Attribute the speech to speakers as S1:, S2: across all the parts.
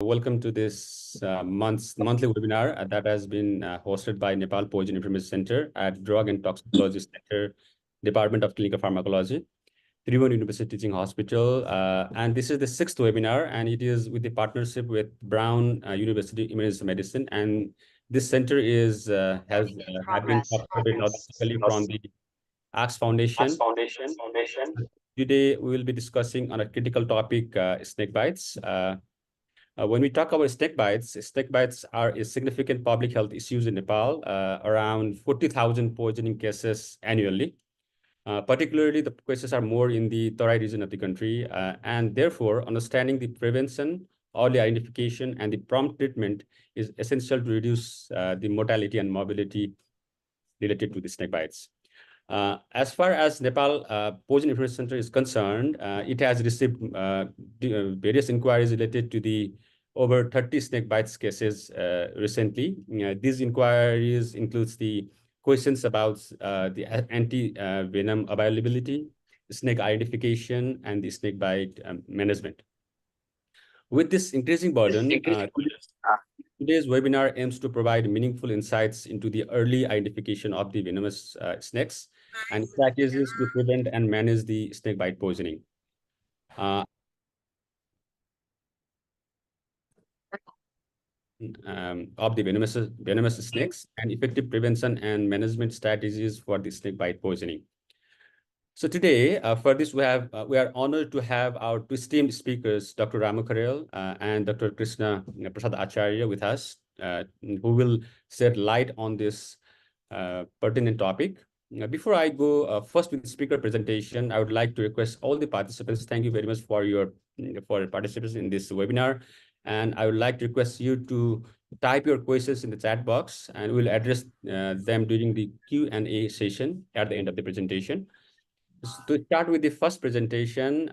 S1: Welcome to this monthly webinar that has been hosted by Nepal Poison Information Center at Drug and Toxicology Center, Department of Clinical Pharmacology, Tribhuvan University Teaching Hospital. And this is the sixth webinar, and it is with the partnership with Brown University Emergency Medicine. And this center has been supported automatically from the Axe Foundation. Today, we will be discussing on a critical topic, snake bites. When we talk about snake bites are a significant public health issues in Nepal, around 40,000 poisoning cases annually. Particularly, the cases are more in the Tarai region of the country, and therefore, understanding the prevention, early identification, and the prompt treatment is essential to reduce the mortality and morbidity related to the snake bites. As far as Nepal Poison Information Center is concerned, it has received various inquiries related to the over 30 snake bites cases recently. These inquiries includes the questions about the anti-venom availability, snake identification, and the snake bite management. With this increasing burden, today's webinar aims to provide meaningful insights into the early identification of the venomous snakes and strategies to prevent and manage the snake bite poisoning. Of the venomous snakes and effective prevention and management strategies for the snake bite poisoning. So today, for this, we are honored to have our two esteemed speakers, Dr. Ramu Kharel and Dr. Krishna Prasad Acharya with us, who will shed light on this pertinent topic. Before I go first with the speaker presentation, I would like to request all the participants, thank you very much for your participation in this webinar. And I would like to request you to type your questions in the chat box, and we'll address them during the Q&A session at the end of the presentation. To start with the first presentation,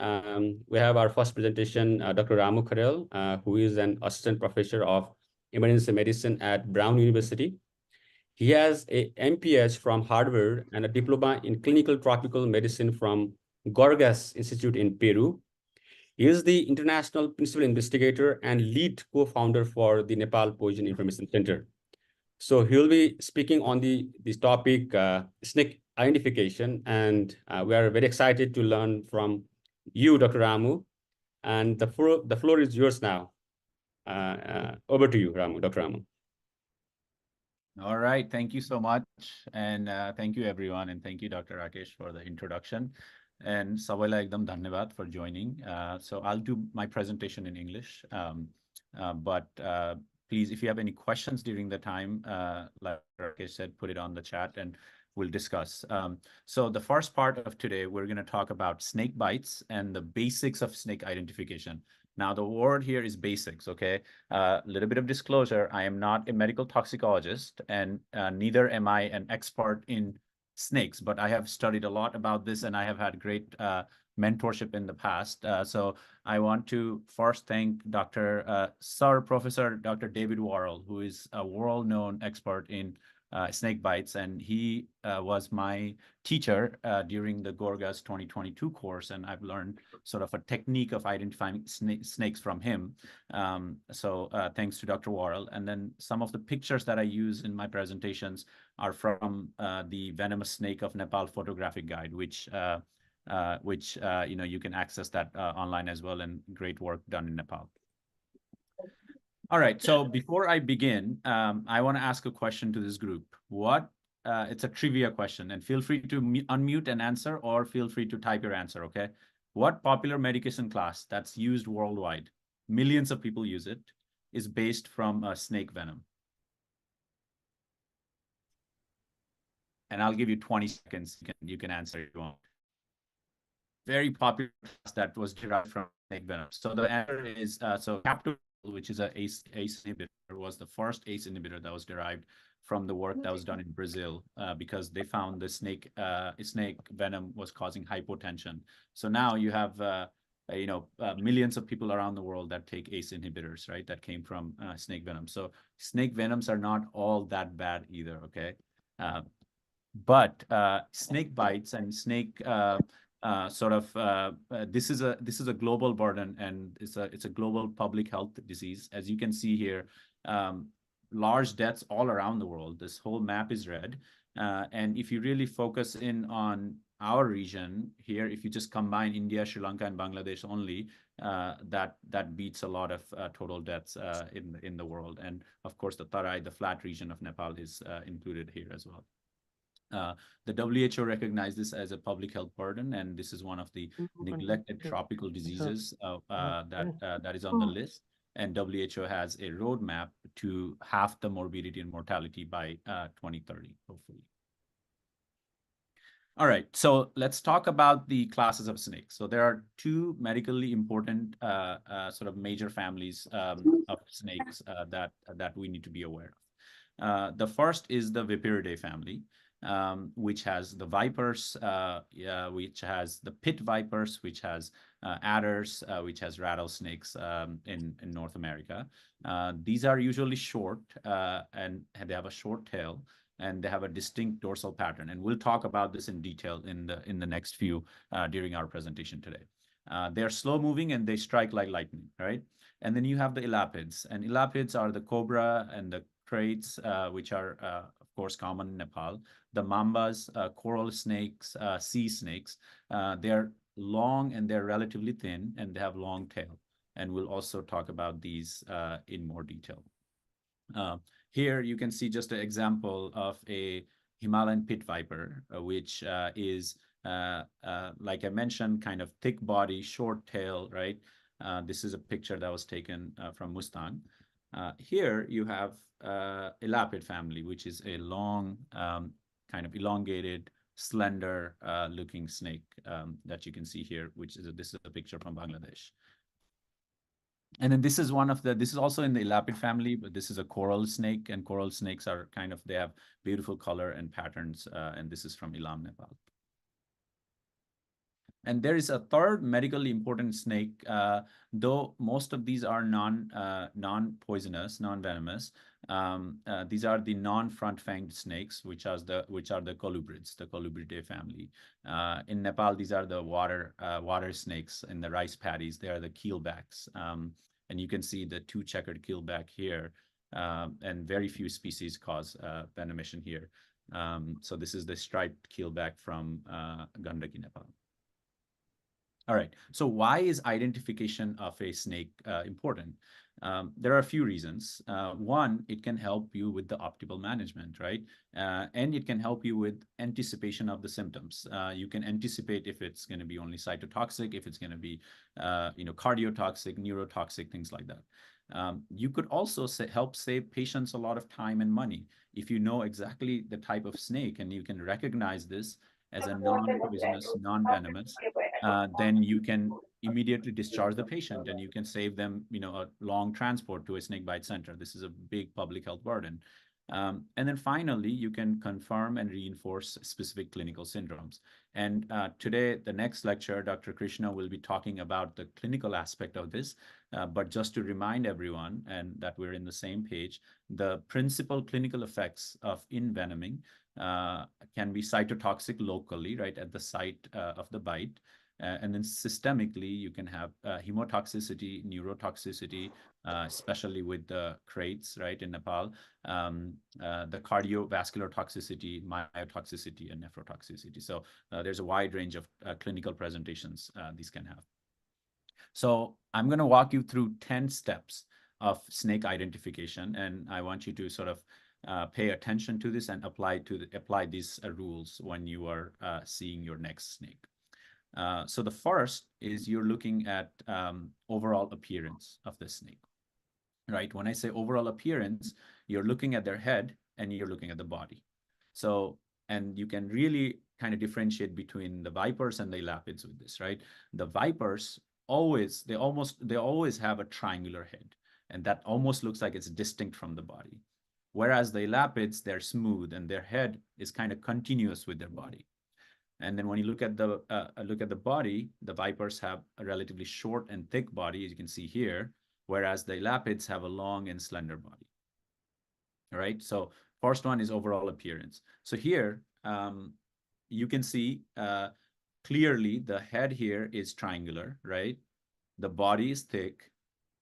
S1: we have our first presentation, Dr. Ramu Kharel, who is an assistant professor of emergency medicine at Brown University. He has a MPH from Harvard and a diploma in clinical tropical medicine from Gorgas Institute in Peru. He is the international principal investigator and lead co-founder for the Nepal Poison Information Center. So he'll be speaking on this topic, snake identification, and we are very excited to learn from you, Dr. Ramu. And the floor is yours now. Over to you, Ramu, Dr. Ramu.
S2: All right, thank you so much. And thank you everyone. And thank you, Dr. Rakesh, for the introduction. And Sabaila Ekdam Dhanyavad for joining. So I'll do my presentation in English. But please, if you have any questions during the time, like Rakesh said, put it on the chat and we'll discuss. So the first part of today, we're going to talk about snake bites and the basics of snake identification. Now, the word here is basics, okay? A little bit of disclosure, I am not a medical toxicologist, and neither am I an expert in snakes, but I have studied a lot about this and I have had great mentorship in the past. So I want to first thank Professor Dr. David Worrell, who is a world-known expert in snake bites, and he was my teacher during the Gorgas 2022 course, and I've learned sort of a technique of identifying snakes from him. So thanks to Dr. Worrell. And then some of the pictures that I use in my presentations are from the Venomous Snake of Nepal photographic guide, which you can access that online as well, and great work done in Nepal. All right, so before I begin, I want to ask a question to this group. It's a trivia question, and feel free to unmute and answer, or feel free to type your answer, okay? What popular medication class that's used worldwide, millions of people use it, is based from snake venom? And I'll give you 20 seconds. You can answer if you want. Very popular class that was derived from snake venom. So the answer is, Captopril, which is an ACE inhibitor, was the first ACE inhibitor that was derived from the work that was done in Brazil, because they found the snake venom was causing hypotension. So now you have millions of people around the world that take ACE inhibitors, right? That came from snake venom. So snake venoms are not all that bad either, okay? But snake bites and snake This is a global burden, and it's a global public health disease. As you can see here, large deaths all around the world. This whole map is red. And if you really focus in on our region here, if you just combine India, Sri Lanka, and Bangladesh only, that beats a lot of total deaths in the world. And of course, the Tarai, the flat region of Nepal, is included here as well. The WHO recognized this as a public health burden, and this is one of the neglected tropical diseases that is on the list. And WHO has a roadmap to halve the morbidity and mortality by 2030, hopefully. All right, so let's talk about the classes of snakes. So there are two medically important sort of major families of snakes that we need to be aware of. The first is the Viperidae family, which has the vipers, which has the pit vipers, which has adders, which has rattlesnakes in North America. These are usually short and they have a short tail, and they have a distinct dorsal pattern. And we'll talk about this in detail in the next few during our presentation today. They're slow moving and they strike like lightning, right? And then you have the elapids, and elapids are the cobra and the kraits, which are of course common in Nepal. The mambas, coral snakes, sea snakes, they're long and they're relatively thin and they have long tail. And we'll also talk about these in more detail. Here you can see just an example of a Himalayan pit viper, which is, like I mentioned, kind of thick body, short tail, right? This is a picture that was taken from Mustang. Here you have elapid family, which is a long, kind of elongated, slender looking snake that you can see here, which is this is a picture from Bangladesh. And then this is this is also in the elapid family, but this is a coral snake, and coral snakes are kind of, they have beautiful color and patterns, and this is from Ilam, Nepal. And there is a third medically important snake, though most of these are non-poisonous, non-venomous. These are the non-front-fanged snakes, which are the colubrids, the Colubridae family. In Nepal, these are the water snakes in the rice paddies. They are the keelbacks. And you can see the two checkered keelback here, and very few species cause venomation here. So this is the striped keelback from Gandaki, Nepal. All right, so why is identification of a snake important? There are a few reasons. One, it can help you with the optimal management, right? And it can help you with anticipation of the symptoms. You can anticipate if it's going to be only cytotoxic, if it's going to be cardiotoxic, neurotoxic, things like that. You could also help save patients a lot of time and money. If you know exactly the type of snake and you can recognize this as a non-poisonous, non-venomous, then you can immediately discharge the patient and you can save them, a long transport to a snake bite center. This is a big public health burden. And then finally, you can confirm and reinforce specific clinical syndromes. And today, the next lecture, Dr. Krishna will be talking about the clinical aspect of this. But just to remind everyone, and that we're in the same page, the principal clinical effects of envenoming can be cytotoxic locally, right, at the site of the bite. And then systemically, you can have hemotoxicity, neurotoxicity, especially with the kraits, right, in Nepal, the cardiovascular toxicity, myotoxicity, and nephrotoxicity. So there's a wide range of clinical presentations these can have. So I'm going to walk you through 10 steps of snake identification, and I want you to sort of pay attention to this and apply these rules when you are seeing your next snake. So the first is you're looking at overall appearance of the snake, right? When I say overall appearance, you're looking at their head and you're looking at the body. So, and you can really kind of differentiate between the vipers and the elapids with this, right? The vipers they always have a triangular head, and that almost looks like it's distinct from the body. Whereas the elapids, they're smooth and their head is kind of continuous with their body. And then when you look at the body, the vipers have a relatively short and thick body, as you can see here, whereas the elapids have a long and slender body. All right. So first one is overall appearance. So here you can see clearly the head here is triangular, right? The body is thick,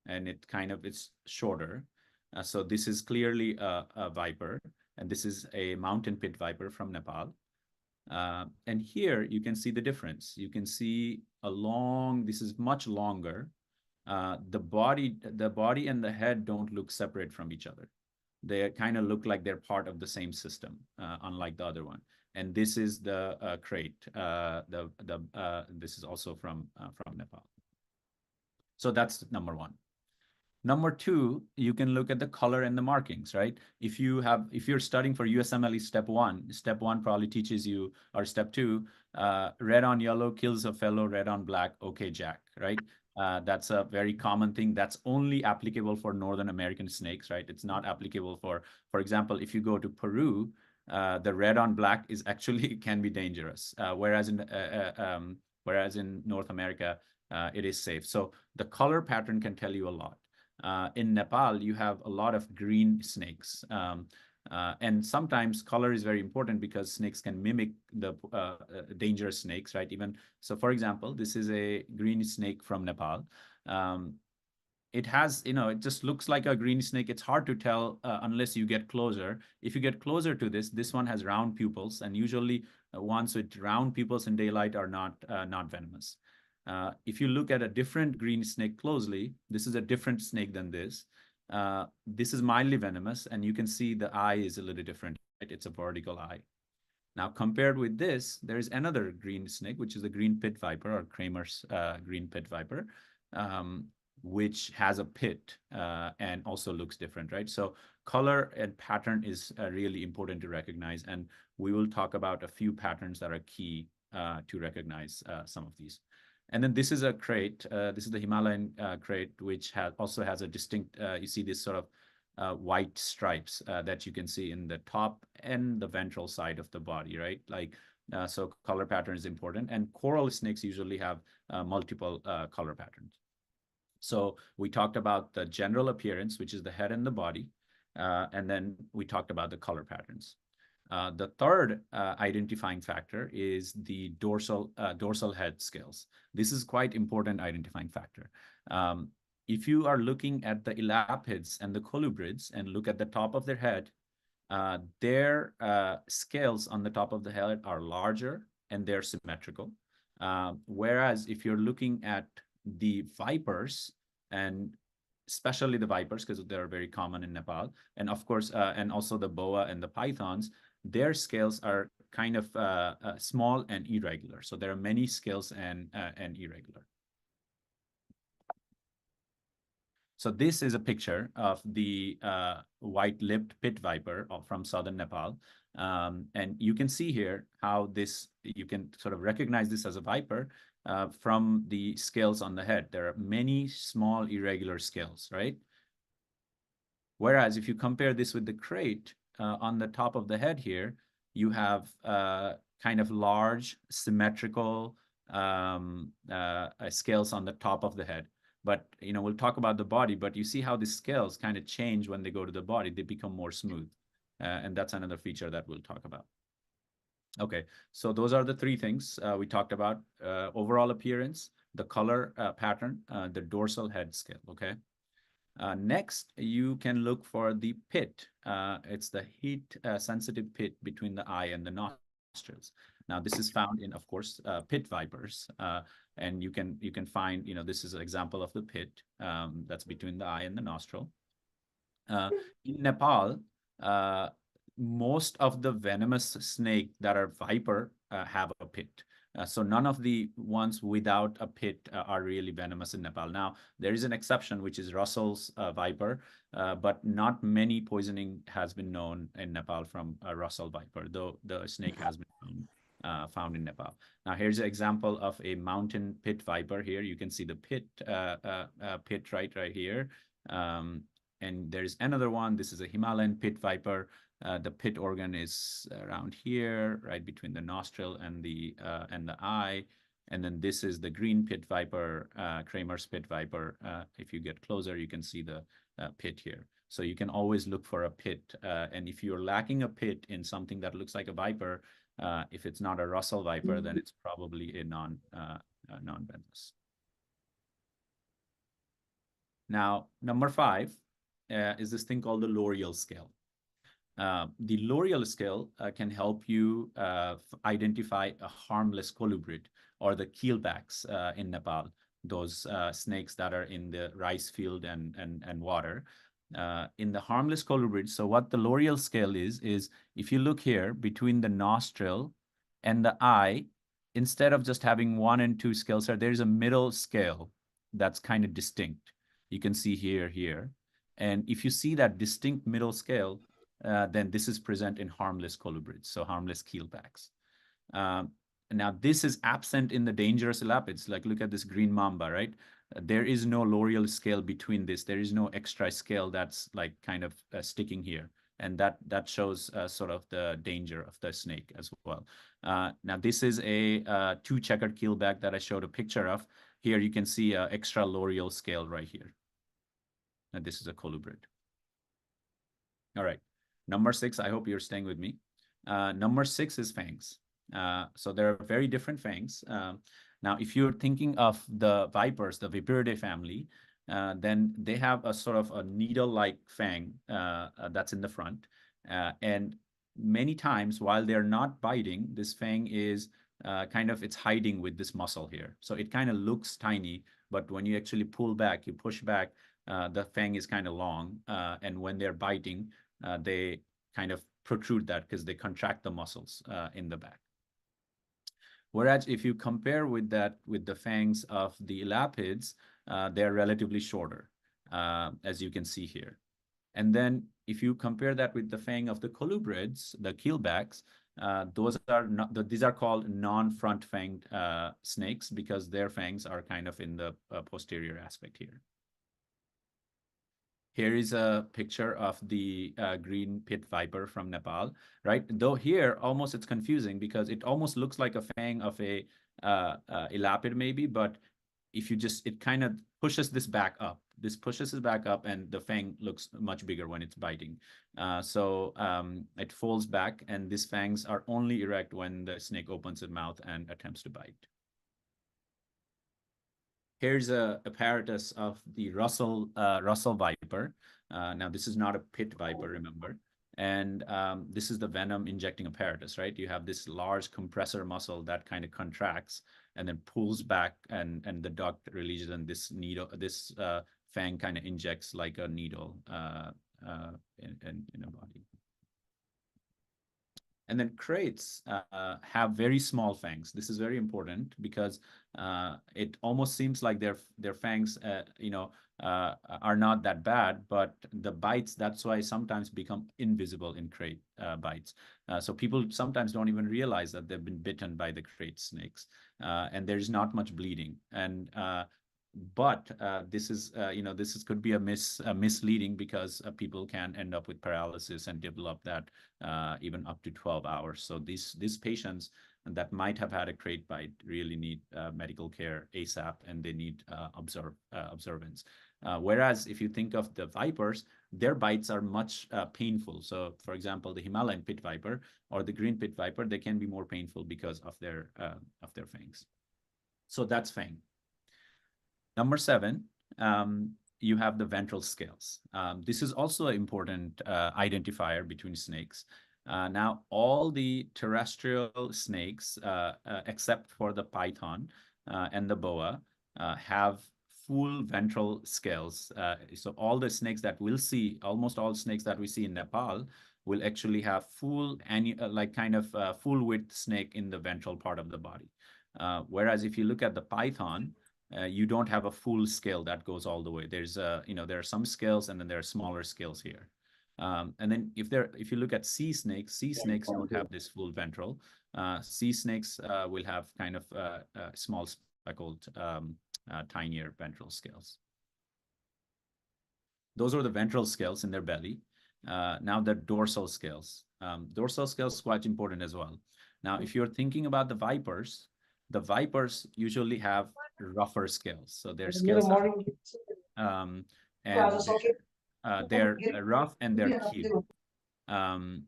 S2: and it's shorter. So this is clearly a viper, and this is a mountain pit viper from Nepal. And here you can see the difference. You can see this is much longer. The body and the head don't look separate from each other. They kind of look like they're part of the same system, unlike the other one. And this is the crate. This is also from Nepal. So that's number one. Number two, you can look at the color and the markings, right? If you're studying for USMLE step one probably teaches you, or step two, red on yellow kills a fellow, red on black, okay, Jack, right? That's a very common thing. That's only applicable for Northern American snakes, right? It's not applicable for example, if you go to Peru, the red on black is actually can be dangerous, whereas in North America, it is safe. So the color pattern can tell you a lot. In Nepal, you have a lot of green snakes. And sometimes color is very important because snakes can mimic the dangerous snakes, right? So, for example, this is a green snake from Nepal. It has, it just looks like a green snake. It's hard to tell unless you get closer. If you get closer to this one has round pupils, and usually ones with round pupils in daylight are not venomous. If you look at a different green snake closely, this is a different snake than this. This is mildly venomous, and you can see the eye is a little different. Right? It's a vertical eye. Now, compared with this, there is another green snake, which is the green pit viper, or Kramer's green pit viper, which has a pit and also looks different, right? So color and pattern is really important to recognize, and we will talk about a few patterns that are key to recognize some of these. And then this is a crate. This is the Himalayan crate, which also has a distinct, you see this sort of white stripes that you can see in the top and the ventral side of the body, right? So color pattern is important. And coral snakes usually have multiple color patterns. So we talked about the general appearance, which is the head and the body. And then we talked about the color patterns. The third identifying factor is the dorsal head scales. This is quite important identifying factor. If you are looking at the elapids and the colubrids and look at the top of their head, their scales on the top of the head are larger and they're symmetrical. Whereas if you're looking at the vipers, and especially the vipers, because they're very common in Nepal, and of course, and also the boa and the pythons, their scales are kind of small and irregular. So there are many scales and irregular. So this is a picture of the white-lipped pit viper from southern Nepal. And you can see here how you can sort of recognize this as a viper from the scales on the head. There are many small irregular scales, right? Whereas if you compare this with the crate, on the top of the head here, you have kind of large, symmetrical scales on the top of the head. But, we'll talk about the body, but you see how the scales kind of change when they go to the body. They become more smooth. And that's another feature that we'll talk about. Okay, so those are the three things we talked about: overall appearance, the color pattern, the dorsal head scale, okay? Next, you can look for the pit. It's the heat-sensitive pit between the eye and the nostrils. Now, this is found in, of course, pit vipers, and you can find, this is an example of the pit that's between the eye and the nostril. In Nepal, most of the venomous snake that are viper have a pit. So none of the ones without a pit are really venomous in Nepal. Now, there is an exception, which is Russell's viper, but not many poisoning has been known in Nepal from a Russell viper, though the snake has been found in Nepal. Now, here's an example of a mountain pit viper here. You can see the pit right here. And there's another one. This is a Himalayan pit viper. The pit organ is around here, right between the nostril and the eye. And then this is the green pit viper, Kramer's pit viper. If you get closer, you can see the pit here. So you can always look for a pit. And if you're lacking a pit in something that looks like a viper, If it's not a Russell viper, then it's probably a non-venomous. Now, number 5 is this thing called the L'Oreal scale. The L'Oreal scale can help you identify a harmless colubrid, or the keelbacks in Nepal, those snakes that are in the rice field and water. In the harmless colubrid, so what the L'Oreal scale is if you look here between the nostril and the eye, instead of just having 1 and 2 scales, there's a middle scale that's kind of distinct. You can see here. And if you see that distinct middle scale, then this is present in harmless colubrids, so harmless keelbacks. Now, this is absent in the dangerous elapids. Like, look at this green mamba, right? There is no L'Oreal scale between this. There is no extra scale that's like kind of sticking here. And that shows sort of the danger of the snake as well. Now, this is a 2-checkered keelback that I showed a picture of. Here you can see an extra L'Oreal scale right here. And this is a colubrid. All right. Number 6, I hope you're staying with me. Number 6 is fangs. So there are very different fangs. Now, if you're thinking of the vipers, the Viperidae family, then they have a sort of a needle-like fang that's in the front. And many times, while they're not biting, this fang is it's hiding with this muscle here. So it kind of looks tiny, but when you actually pull back, you push back, the fang is kind of long. And when they're biting, they kind of protrude that because they contract the muscles in the back. Whereas if you compare with the fangs of the elapids, they're relatively shorter, as you can see here. And then if you compare that with the fang of the colubrids, the keelbacks, these are called non-front fanged snakes because their fangs are kind of in the posterior aspect here. Here is a picture of the green pit viper from Nepal, right? Though here, almost it's confusing because it almost looks like a fang of a elapid maybe, but if you it kind of pushes this back up. This pushes it back up and the fang looks much bigger when it's biting. So it folds back and these fangs are only erect when the snake opens its mouth and attempts to bite. Here's a apparatus of the Russell viper. Now, this is not a pit viper, remember. And this is the venom injecting apparatus, right? You have this large compressor muscle that kind of contracts and then pulls back, and the duct releases, and this fang kind of injects like a needle in a body. And then kraits have very small fangs. This is very important because it almost seems like their fangs, are not that bad, but the bites, that's why sometimes become invisible in krait bites. So people sometimes don't even realize that they've been bitten by the krait snakes, and there's not much bleeding. And but this could be a misleading because people can end up with paralysis and develop that even up to 12 hours. So these patients that might have had a krait bite really need medical care ASAP, and they need observance. Whereas if you think of the vipers, their bites are much painful. So for example, the Himalayan pit viper or the green pit viper, they can be more painful because of their fangs. So that's fang. Number 7, you have the ventral scales. This is also an important identifier between snakes. Now, all the terrestrial snakes, except for the python and the boa, have full ventral scales. So all the snakes that we'll see, almost all snakes that we see in Nepal, will actually have full width snake in the ventral part of the body. Whereas if you look at the python, you don't have a full scale that goes all the way. There's there are some scales, and then there are smaller scales here. And then if you look at sea snakes don't have this full ventral. Sea snakes will have kind of small speckled, tinier ventral scales. Those are the ventral scales in their belly. Now the dorsal scales. Dorsal scales is quite important as well. Now, if you're thinking about the vipers usually have rougher scales. So their scales are, and they're rough and they're keel. And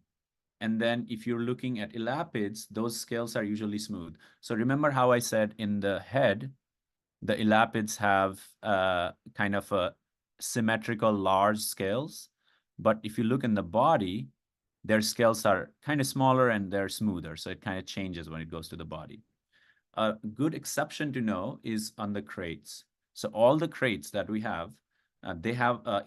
S2: And then if you're looking at elapids, those scales are usually smooth. So remember how I said in the head, the elapids have kind of a symmetrical large scales. But if you look in the body, their scales are kind of smaller and they're smoother. So it kind of changes when it goes to the body. A good exception to know is on the crates. So all the crates that we have, they have a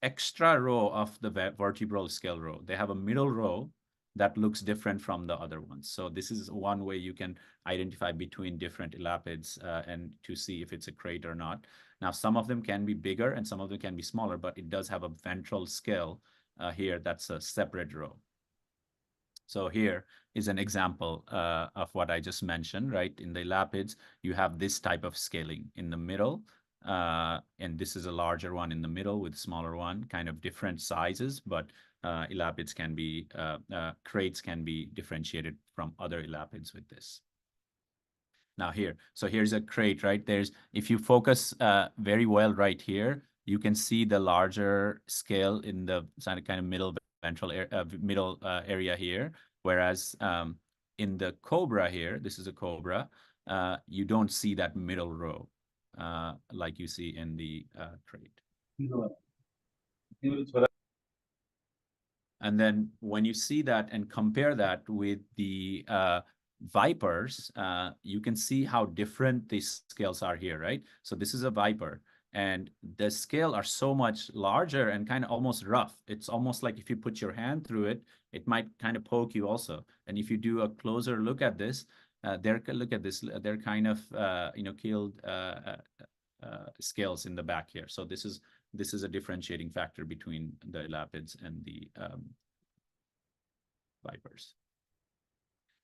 S2: extra row of the vertebral scale row. They have a middle row that looks different from the other ones. So this is one way you can identify between different elapids and to see if it's a crate or not. Now, some of them can be bigger and some of them can be smaller, but it does have a ventral scale here that's a separate row. So here is an example of what I just mentioned, right? In the elapids, you have this type of scaling in the middle, and this is a larger one in the middle with smaller one, kind of different sizes, but elapids can be, crates can be differentiated from other elapids with this. Now here, so here's a crate, right? If you focus very well right here, you can see the larger scale in the kind of middle ventral area here, whereas in the cobra here, this is a cobra, you don't see that middle row like you see in the crate. And then when you see that and compare that with the vipers, you can see how different these scales are here, right? So this is a viper, and the scale are so much larger and kind of almost rough. It's almost like if you put your hand through it, it might kind of poke you also. And if you do a closer look at this, look at this, they're kind of keeled scales in the back here. So this is a differentiating factor between the elapids and the vipers.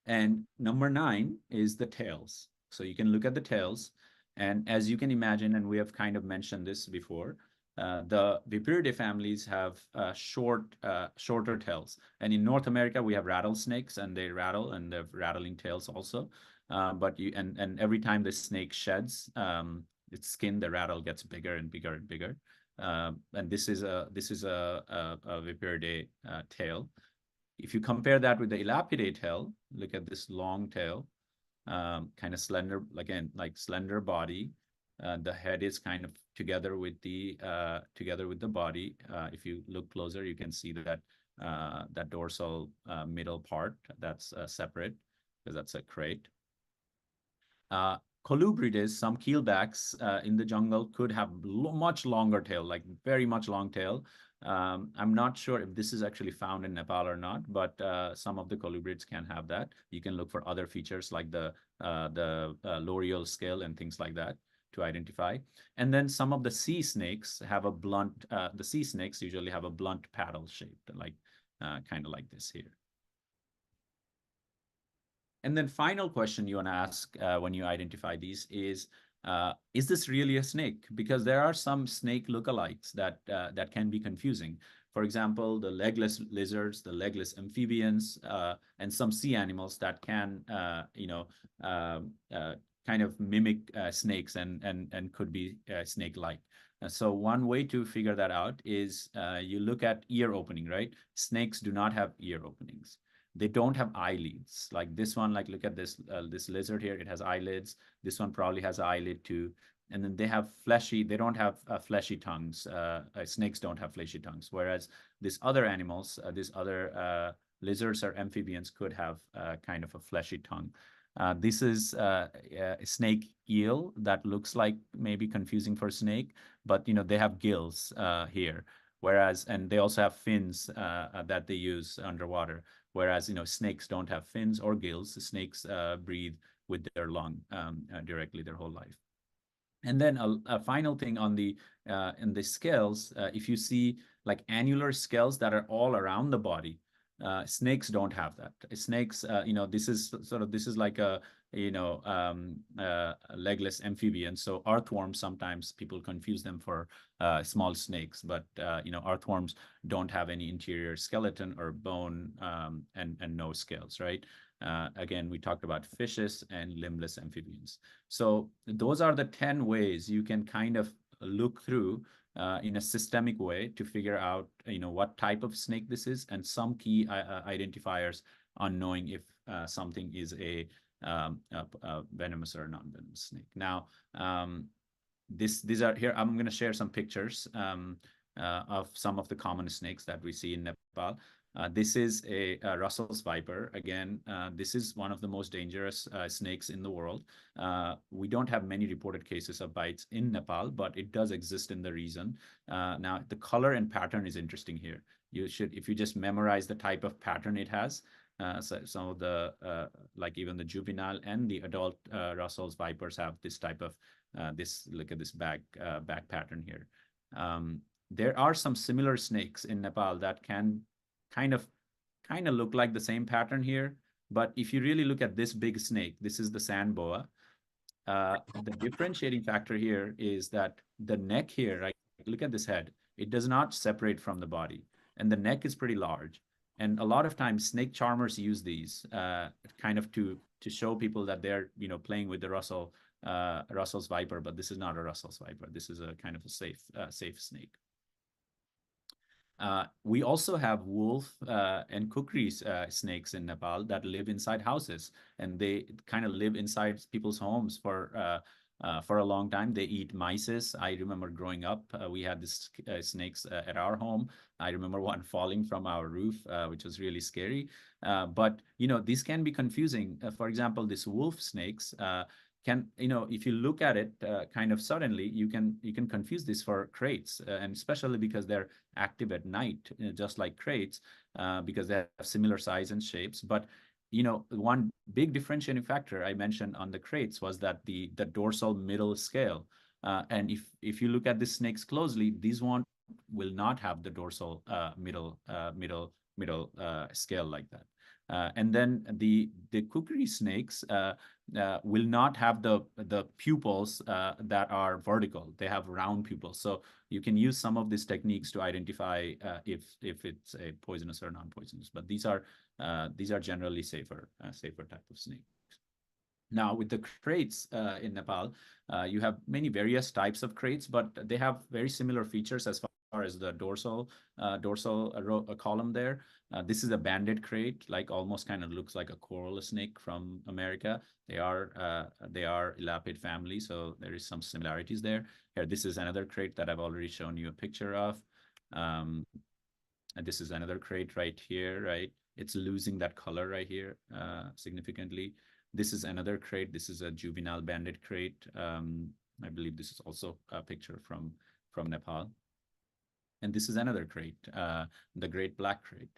S2: And number 9 is the tails. So you can look at the tails. And as you can imagine, and we have kind of mentioned this before, the Viperidae families have shorter tails. And in North America, we have rattlesnakes, and they rattle, and they have rattling tails also. And every time the snake sheds its skin, the rattle gets bigger and bigger and bigger. And this is a Viperidae tail. If you compare that with the Elapidae tail, look at this long tail, kind of slender, again, like slender body. The head is kind of together with the body. If you look closer, you can see that that dorsal middle part that's separate, because that's a crate. Colubrids, some keelbacks in the jungle could have much longer tail, like very much long tail. I'm not sure if this is actually found in Nepal or not, but some of the colubrids can have that. You can look for other features like the L'Oreal scale and things like that to identify. And then some of the sea snakes have a blunt, the sea snakes usually have a blunt paddle shaped, like kind of like this here. And then final question you want to ask when you identify these is this really a snake? Because there are some snake lookalikes that can be confusing. For example, the legless lizards, the legless amphibians, and some sea animals that can, kind of mimic snakes and could be snake-like. So one way to figure that out is you look at ear opening, right? Snakes do not have ear openings. They don't have eyelids. Like this one, like look at this this lizard here, it has eyelids. This one probably has an eyelid too. And then they have they don't have fleshy tongues. Snakes don't have fleshy tongues. Whereas these other animals, these other lizards or amphibians could have kind of a fleshy tongue. This is a snake eel that looks like maybe confusing for snake, but they have gills here. Whereas, and they also have fins that they use underwater. Whereas, snakes don't have fins or gills. The snakes breathe with their lung directly their whole life. And then a final thing on in the scales, if you see like annular scales that are all around the body, snakes don't have that. Snakes, this is like a legless amphibian. So earthworms, sometimes people confuse them for small snakes, but earthworms don't have any interior skeleton or bone and no scales, right? Again, we talked about fishes and limbless amphibians. So those are the 10 ways you can kind of look through in a systemic way to figure out, what type of snake this is, and some key identifiers on knowing if something is a venomous or non-venomous snake. Now, these are here. I'm going to share some pictures of some of the common snakes that we see in Nepal. This is a Russell's viper. Again, this is one of the most dangerous snakes in the world. We don't have many reported cases of bites in Nepal, but it does exist in the region. Now, the color and pattern is interesting here. You should, if you just memorize the type of pattern it has, so some of the, like even the juvenile and the adult Russell's vipers have this type of, look at this back pattern here. There are some similar snakes in Nepal that can kind of look like the same pattern here. But if you really look at this big snake, this is the sand boa. The differentiating factor here is that the neck here, right? Look at this head. It does not separate from the body, and the neck is pretty large. And a lot of times, snake charmers use these kind of to show people that they're playing with the Russell's viper, but this is not a Russell's viper. This is a kind of a safe snake. We also have wolf and kukri snakes in Nepal that live inside houses, and they kind of live inside people's homes for a long time. They eat mice. I remember growing up, we had these snakes at our home. I remember one falling from our roof, which was really scary. But these can be confusing. For example, these wolf snakes can, if you look at it kind of suddenly, you can confuse this for kraits, and especially because they're active at night, just like kraits, because they have similar size and shapes. But one big differentiating factor I mentioned on the kraits was that the dorsal middle scale, and if you look at the snakes closely, these one will not have the dorsal middle scale like that. And then the kukri snakes will not have the pupils that are vertical. They have round pupils. So you can use some of these techniques to identify if it's a poisonous or non-poisonous. But these are generally safer type of snake. Now, with the kraits in Nepal, you have many various types of kraits, but they have very similar features as far as the dorsal column there. This is a banded krait, like almost kind of looks like a coral snake from America. They are elapid family, so there is some similarities there. Here, this is another krait that I've already shown you a picture of. And this is another krait right here, right? It's losing that color right here significantly. This is another krait. This is a juvenile banded krait. I believe this is also a picture from Nepal. And this is another krait, the great black krait,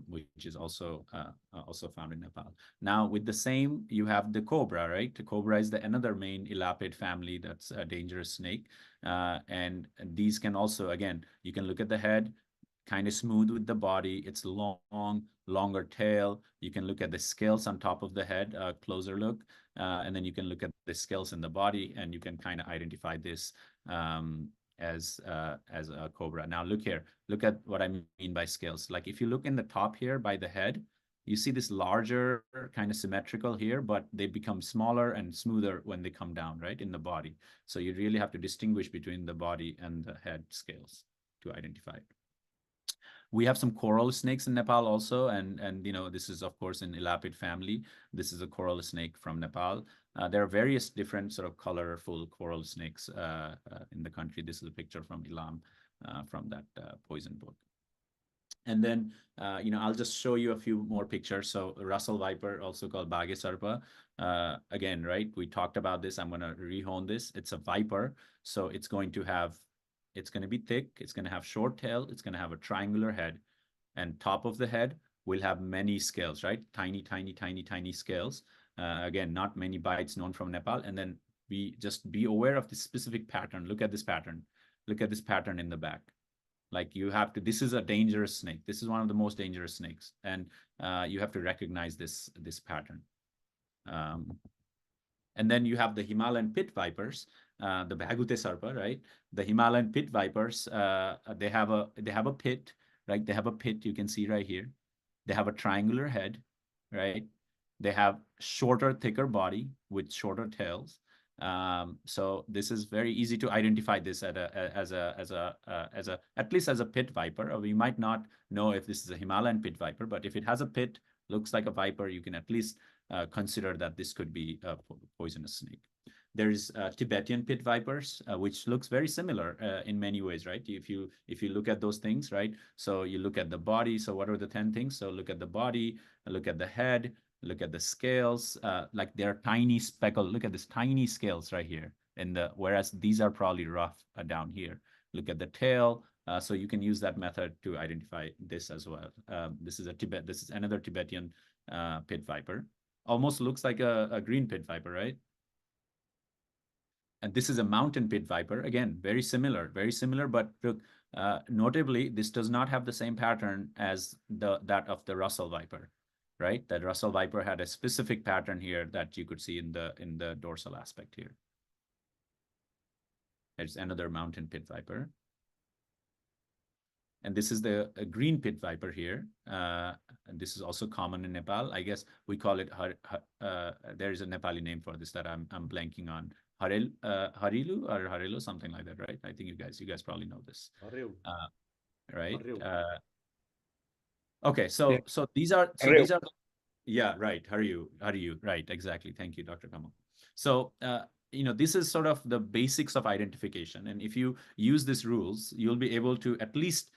S2: which is also found in Nepal. Now, with the same, you have the cobra, right? The cobra is another main elapid family that's a dangerous snake. And these can also, again, you can look at the head, kind of smooth with the body. It's longer tail. You can look at the scales on top of the head, closer look. And then you can look at the scales in the body, and you can kind of identify this as a cobra. Now look here, look at what I mean by scales. Like if you look in the top here by the head, you see this larger kind of symmetrical here, but they become smaller and smoother when they come down, right, in the body. So you really have to distinguish between the body and the head scales to identify it. We have some coral snakes in Nepal also, and this is of course an elapid family. This is a coral snake from Nepal. There are various different sort of colorful coral snakes in the country. This is a picture from Ilam from that poison book. And then, I'll just show you a few more pictures. So Russell viper, also called Bagesarpa. Again, right, we talked about this. I'm going to rehone this. It's a viper. So it's going to be thick. It's going to have short tail. It's going to have a triangular head. And top of the head will have many scales, right? Tiny, tiny, tiny, tiny scales. Again, not many bites known from Nepal. And then just be aware of this specific pattern. Look at this pattern. Look at this pattern in the back. Like this is a dangerous snake. This is one of the most dangerous snakes. And you have to recognize this pattern. And then you have the Himalayan pit vipers, the Bhagute Sarpa, right? The Himalayan pit vipers, they have a pit, right? They have a pit you can see right here. They have a triangular head, right? They have shorter, thicker body with shorter tails. So this is very easy to identify this at least as a pit viper. Or we might not know if this is a Himalayan pit viper, but if it has a pit, looks like a viper, you can at least consider that this could be a poisonous snake. There's Tibetan pit vipers, which looks very similar in many ways, right? If you look at those things, right? So you look at the body. So what are the 10 things? So look at the body, look at the head, look at the scales, like they're tiny speckled. Look at this tiny scales right here. Whereas these are probably rough down here. Look at the tail. So you can use that method to identify this as well. This is another Tibetan pit viper. Almost looks like a green pit viper, right? And this is a mountain pit viper. Again, very similar, but look, notably, this does not have the same pattern as that of the Russell viper, right? That Russell viper had a specific pattern here that you could see in the dorsal aspect here. There's another mountain pit viper. And this is the green pit viper here. And this is also common in Nepal. I guess we call it, there is a Nepali name for this that I'm blanking on. Harilu or Harelu, something like that, right? I think you guys probably know this. Right? Okay, so these are yeah, right. Hariyu, right, exactly. Thank you, Dr. Kamal. So this is sort of the basics of identification. And if you use these rules, you'll be able to at least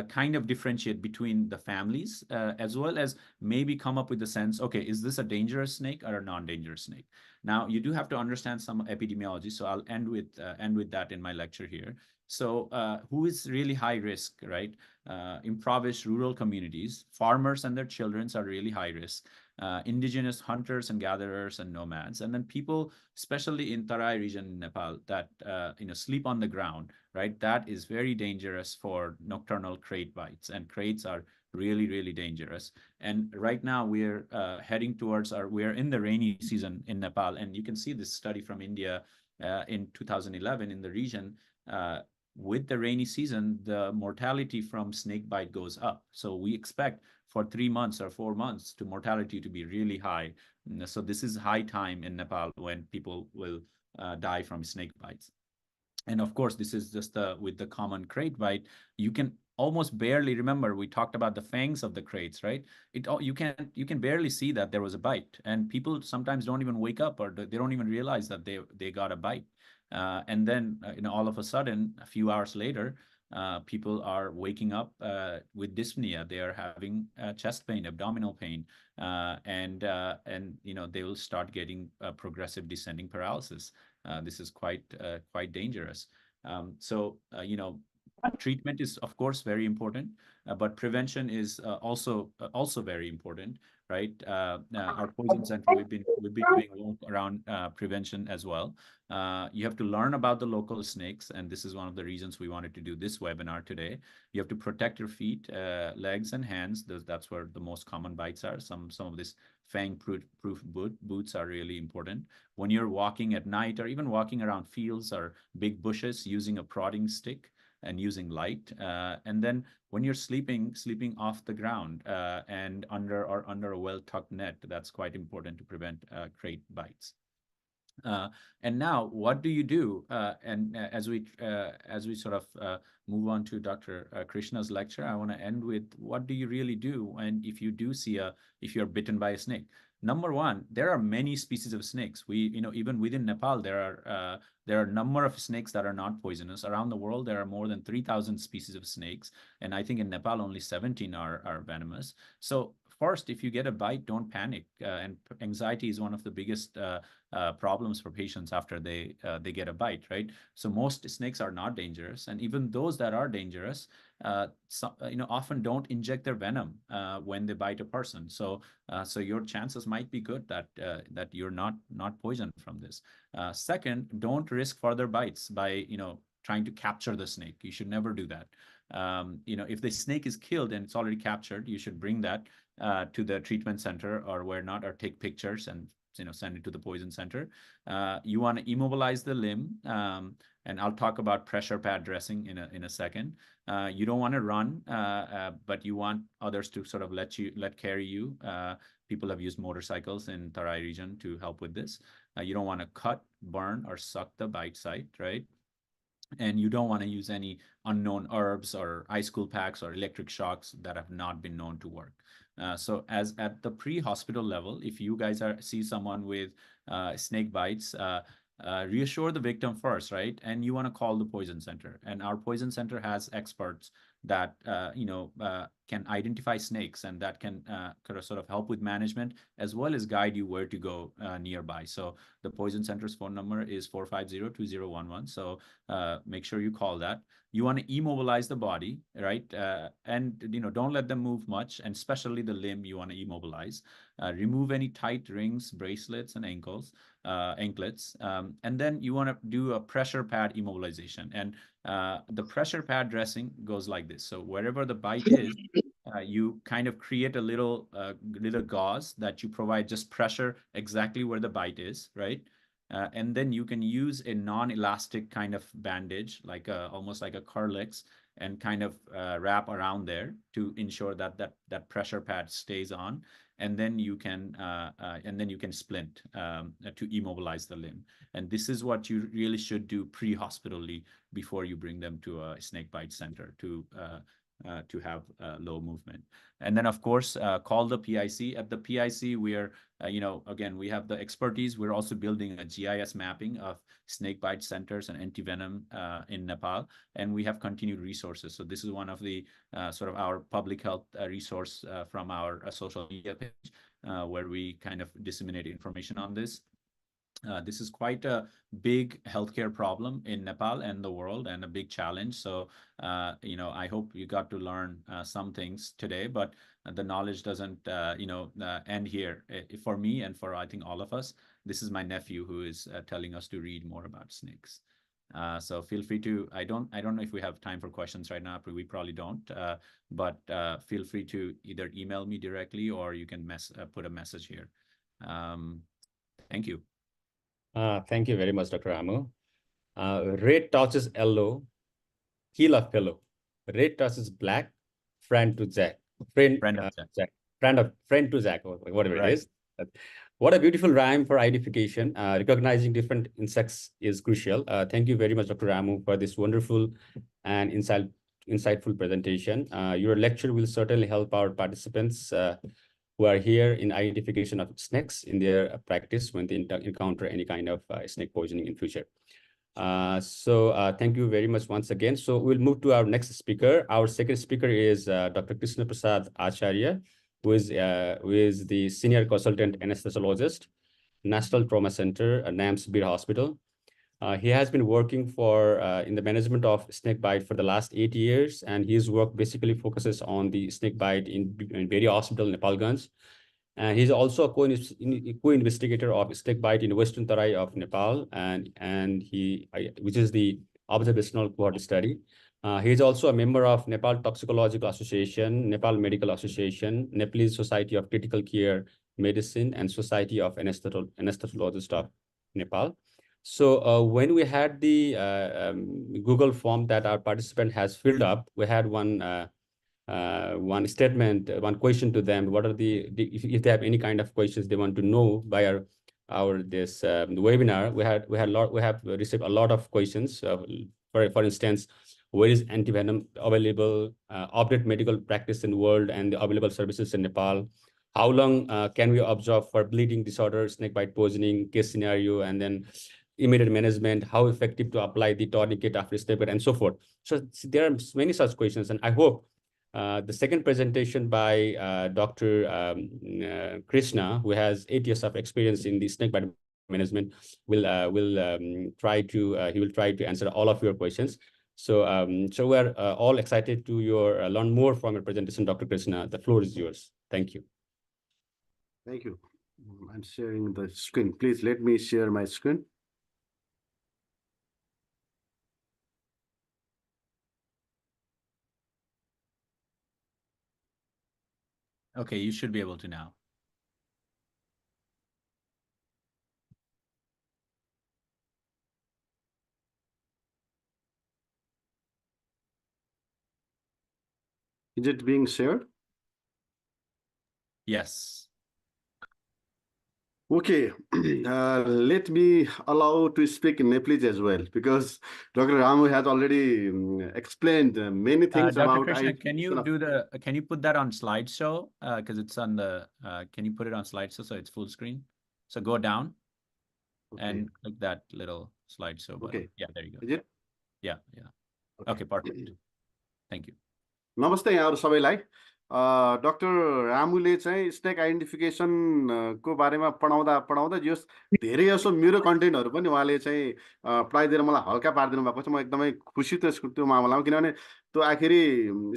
S2: kind of differentiate between the families, as well as maybe come up with the sense, okay, is this a dangerous snake or a non-dangerous snake? Now, you do have to understand some epidemiology, so I'll end with that in my lecture here. So who is really high risk, right? Impoverished rural communities, farmers and their children are really high risk. Indigenous hunters and gatherers and nomads, and then people, especially in Tarai region in Nepal, that sleep on the ground, right? That is very dangerous for nocturnal crate bites, and crates are really, really dangerous. And right now we're heading towards we're in the rainy season in Nepal, and you can see this study from India in 2011 in the region. With the rainy season, the mortality from snake bite goes up. So we expect for 3 months or 4 months to mortality to be really high. So this is high time in Nepal when people will die from snake bites. And of course, this is just with the common crate bite, you can almost barely remember. We talked about the fangs of the crates, right? You can barely see that there was a bite, and people sometimes don't even wake up, or they don't even realize that they got a bite. And then all of a sudden, a few hours later, people are waking up with dyspnea. They are having chest pain, abdominal pain, and they will start getting progressive descending paralysis. This is quite dangerous. So treatment is of course very important, but prevention is also very important, right? Our poison center, we've been doing work around prevention as well. You have to learn about the local snakes, and this is one of the reasons we wanted to do this webinar today. You have to protect your feet, legs, and hands. That's where the most common bites are. Some of these fang-proof boots are really important. When you're walking at night, or even walking around fields or big bushes, using a prodding stick and using light. And then when you're sleeping off the ground and under a well-tucked net, that's quite important to prevent crate bites. And now, what do you do? And as we sort of move on to Dr. Krishna's lecture, I want to end with, what do you really do when if you do see if you're bitten by a snake? Number one, there are many species of snakes. Even within Nepal, there are a number of snakes that are not poisonous. Around the world, there are more than 3,000 species of snakes, and I think in Nepal only 17 are venomous. So first, if you get a bite, don't panic. And anxiety is one of the biggest problems for patients after they get a bite, right? So most snakes are not dangerous, and even those that are dangerous, often don't inject their venom when they bite a person. So your chances might be good that you're not poisoned from this. Second, don't risk further bites by trying to capture the snake. You should never do that. If the snake is killed and it's already captured, you should bring that to the treatment center or where not, or take pictures and send it to the poison center. You want to immobilize the limb, and I'll talk about pressure pad dressing in a second. You don't want to run, but you want others to sort of let carry you. People have used motorcycles in Tarai region to help with this. You don't want to cut, burn, or suck the bite site, right? And you don't want to use any unknown herbs or ice cool packs or electric shocks that have not been known to work. So as at the pre-hospital level, if you guys see someone with snake bites, reassure the victim first, right? And you want to call the poison center. And our poison center has experts that can identify snakes and that can kind of sort of help with management as well as guide you where to go nearby. So the poison center's phone number is 450-2011. So make sure you call that. You want to immobilize the body, right? And don't let them move much, and especially the limb you want to immobilize. Remove any tight rings, bracelets, and anklets. And then you want to do a pressure pad immobilization. And the pressure pad dressing goes like this. So wherever the bite is, you kind of create a little gauze that you provide just pressure exactly where the bite is, right? And then you can use a non-elastic kind of bandage, like almost like a Carlex, and kind of wrap around there to ensure that that pressure pad stays on. And then you can splint to immobilize the limb. And this is what you really should do pre-hospitally before you bring them to a snake bite center to have low movement. And then, of course, call the PIC. At the PIC, we are, again, we have the expertise. We're also building a GIS mapping of snake bite centers and antivenom in Nepal, and we have continued resources. So this is one of the sort of our public health resource from our social media page, where we kind of disseminate information on this. This is quite a big healthcare problem in Nepal and the world, and a big challenge. So, I hope you got to learn some things today, but the knowledge doesn't, end here. For me and for, I think, all of us, this is my nephew who is telling us to read more about snakes. So feel free to, I don't know if we have time for questions right now, but we probably don't, but feel free to either email me directly or you can put a message here. Thank you.
S1: Thank you very much, Dr. Ramu. Red touches yellow, kill a fellow. Red touches black, friend to Jack. Friend,
S2: Friend of Jack.
S1: Jack. Friend to Jack, or whatever it
S2: Right.
S1: is. What a beautiful rhyme for identification. Recognizing different insects is crucial. Thank you very much, Dr. Ramu, for this wonderful and insightful presentation. Your lecture will certainly help our participants who are here in identification of snakes in their practice when they encounter any kind of snake poisoning in future. Thank you very much once again. So we'll move to our next speaker. Our second speaker is Dr. Krishna Prasad Acharya, who is the senior consultant anesthesiologist, National Trauma Center, NAMS Beer Hospital. He has been working in the management of snake bite for the last 8 years, and his work basically focuses on the snake bite in various hospitals in Nepalganj. And he's also a co-investigator of snake bite in Western Tarai of Nepal, which is the observational cohort study. He is also a member of Nepal Toxicological Association, Nepal Medical Association, Nepalese Society of Critical Care Medicine, and Society of Anesthesiologists of Nepal. So when we had the Google form that our participant has filled up, we had one statement, one question to them. What are if they have any kind of questions they want to know by our this webinar? We have received a lot of questions. For instance, where is antivenom available? Update medical practice in the world and the available services in Nepal. How long can we observe for bleeding disorder, snakebite poisoning case scenario, and then immediate management? How effective to apply the tourniquet after snakebite, and so forth. So there are many such questions, and I hope the second presentation by Dr. Krishna, who has 8 years of experience in the snakebite management, he will try to answer all of your questions. So we're all excited to learn more from your presentation, Dr. Krishna. The floor is yours. Thank you.
S3: Thank you. I'm sharing the screen. Please let me share my screen.
S2: Okay, you should be able to now.
S3: Is it being shared?
S2: Yes.
S3: Okay, let me allow to speak in Nepalese as well because Dr. Ramu has already explained many things
S2: Dr.
S3: about
S2: Krishna, can you
S3: identification of.
S2: can you put that on slideshow? Because it's on the, can you put it on slideshow so it's full screen? So go down
S3: Okay,
S2: and click that little slideshow button.
S3: okay,
S2: Yeah, there you go.
S3: is it?
S2: Yeah, yeah.
S3: Okay.
S2: Okay, perfect. Thank you.
S3: नमस्ते यहाँहरू सबैलाई doctor रामुले चाहिँ snake identification को बारेमा पढाउँदा पढाउँदा यो धेरै जसो मेरो कन्टेन्टहरू पनि उहाँले चाहिँ पढाइदिएर मलाई हल्का पारिदिनु भएको छ। म एकदमै खुसी त्यो मामलामा, किनभने त्यो आखिरी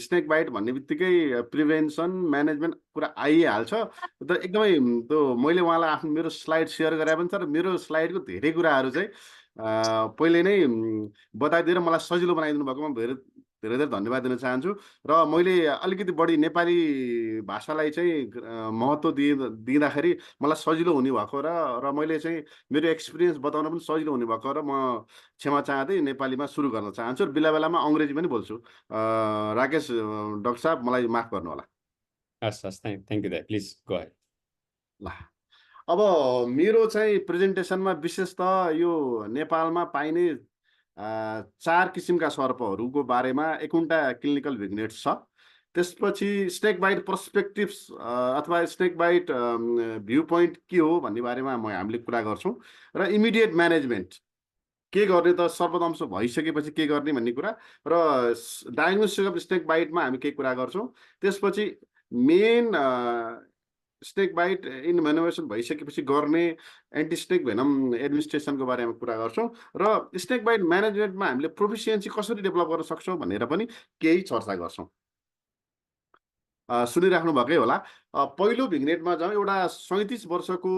S3: स्नेक बाइट भन्ने बित्तिकै प्रिभेन्सन म्यानेजमेन्ट कुरा आइहाल्छ। तर एकदमै त्यो मैले उहाँलाई आफ्नो मेरो स्लाइड सेयर गरे पनि छ र मेरो स्लाइडको धेरै कुराहरू चाहिँ पहिले नै बताइदिएर मलाई सजिलो बनाइदिनु भएकोमा धेरै धेरै धेरै धन्यवाद दिन चाहन्छु। र मैले अलिकति बढी नेपाली भाषालाई चाहिँ महत्त्व दिँदाखेरि मलाई सजिलो हुने भएको र मैले चाहिँ मेरो एक्सपिरियन्स बताउन पनि सजिलो हुने भएको र म क्षमा चाहँदै नेपालीमा सुरु गर्न चाहन्छु र बेला बेलामा अङ्ग्रेजी पनि बोल्छु। राकेश डाक्टर साहब मलाई माफ गर्नु होला।
S1: हस् हस्, थ्याङ्क यू दाइ, प्लिज गो अहेड।
S3: ल, अब मेरो चाहिँ प्रेजेन्टेसनमा विशेष त यो नेपालमा पाइने 4 किसिमका सर्पहरूको बारेमा 51टा क्लिनिकल भिग्नेट्स छ। त्यसपछि स्नेक बाइट पर्सपेक्टिभ्स अथवा स्नेक बाइट भ्यू पोइन्ट के हो भन्ने बारेमा हामीले कुरा गर्छौँ र इमिडिएट म्यानेजमेन्ट के गर्ने त सर्पदंश भइसकेपछि के गर्ने भन्ने कुरा र डायग्नोसिस अफ स्नेक बाइटमा हामी केही कुरा गर्छौँ। त्यसपछि मेन स्नेक बाइट इन भेनोमेसन भइसकेपछि गर्ने एन्टी स्नेक भेनम एडमिनिस्ट्रेसनको बारेमा कुरा गर्छौँ र स्नेक बाइट म्यानेजमेन्टमा हामीले प्रोफिसियन्सी कसरी डेभलप गर्न सक्छौँ भनेर पनि केही चर्चा गर्छौँ। सुनिराख्नु भएकै होला। पहिलो भिग्नेटमा जाउँ। एउटा 37 वर्षको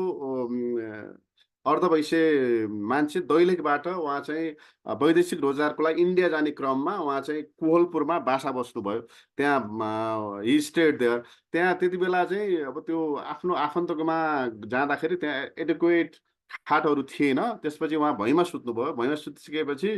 S3: अर्धवैश्य मान्छे दैलेखबाट उहाँ चाहिँ वैदेशिक रोजगारको लागि इन्डिया जाने क्रममा उहाँ चाहिँ कोहलपुरमा बासा बस्नुभयो। त्यहाँ हि स्टेड देयर। त्यहाँ त्यति बेला चाहिँ अब त्यो आफ्नो आफन्तकोमा जाँदाखेरि त्यहाँ एडुक्वेट खाटहरू थिएन। त्यसपछि उहाँ भुइँमा सुत्नुभयो। भुइँमा सुतिसकेपछि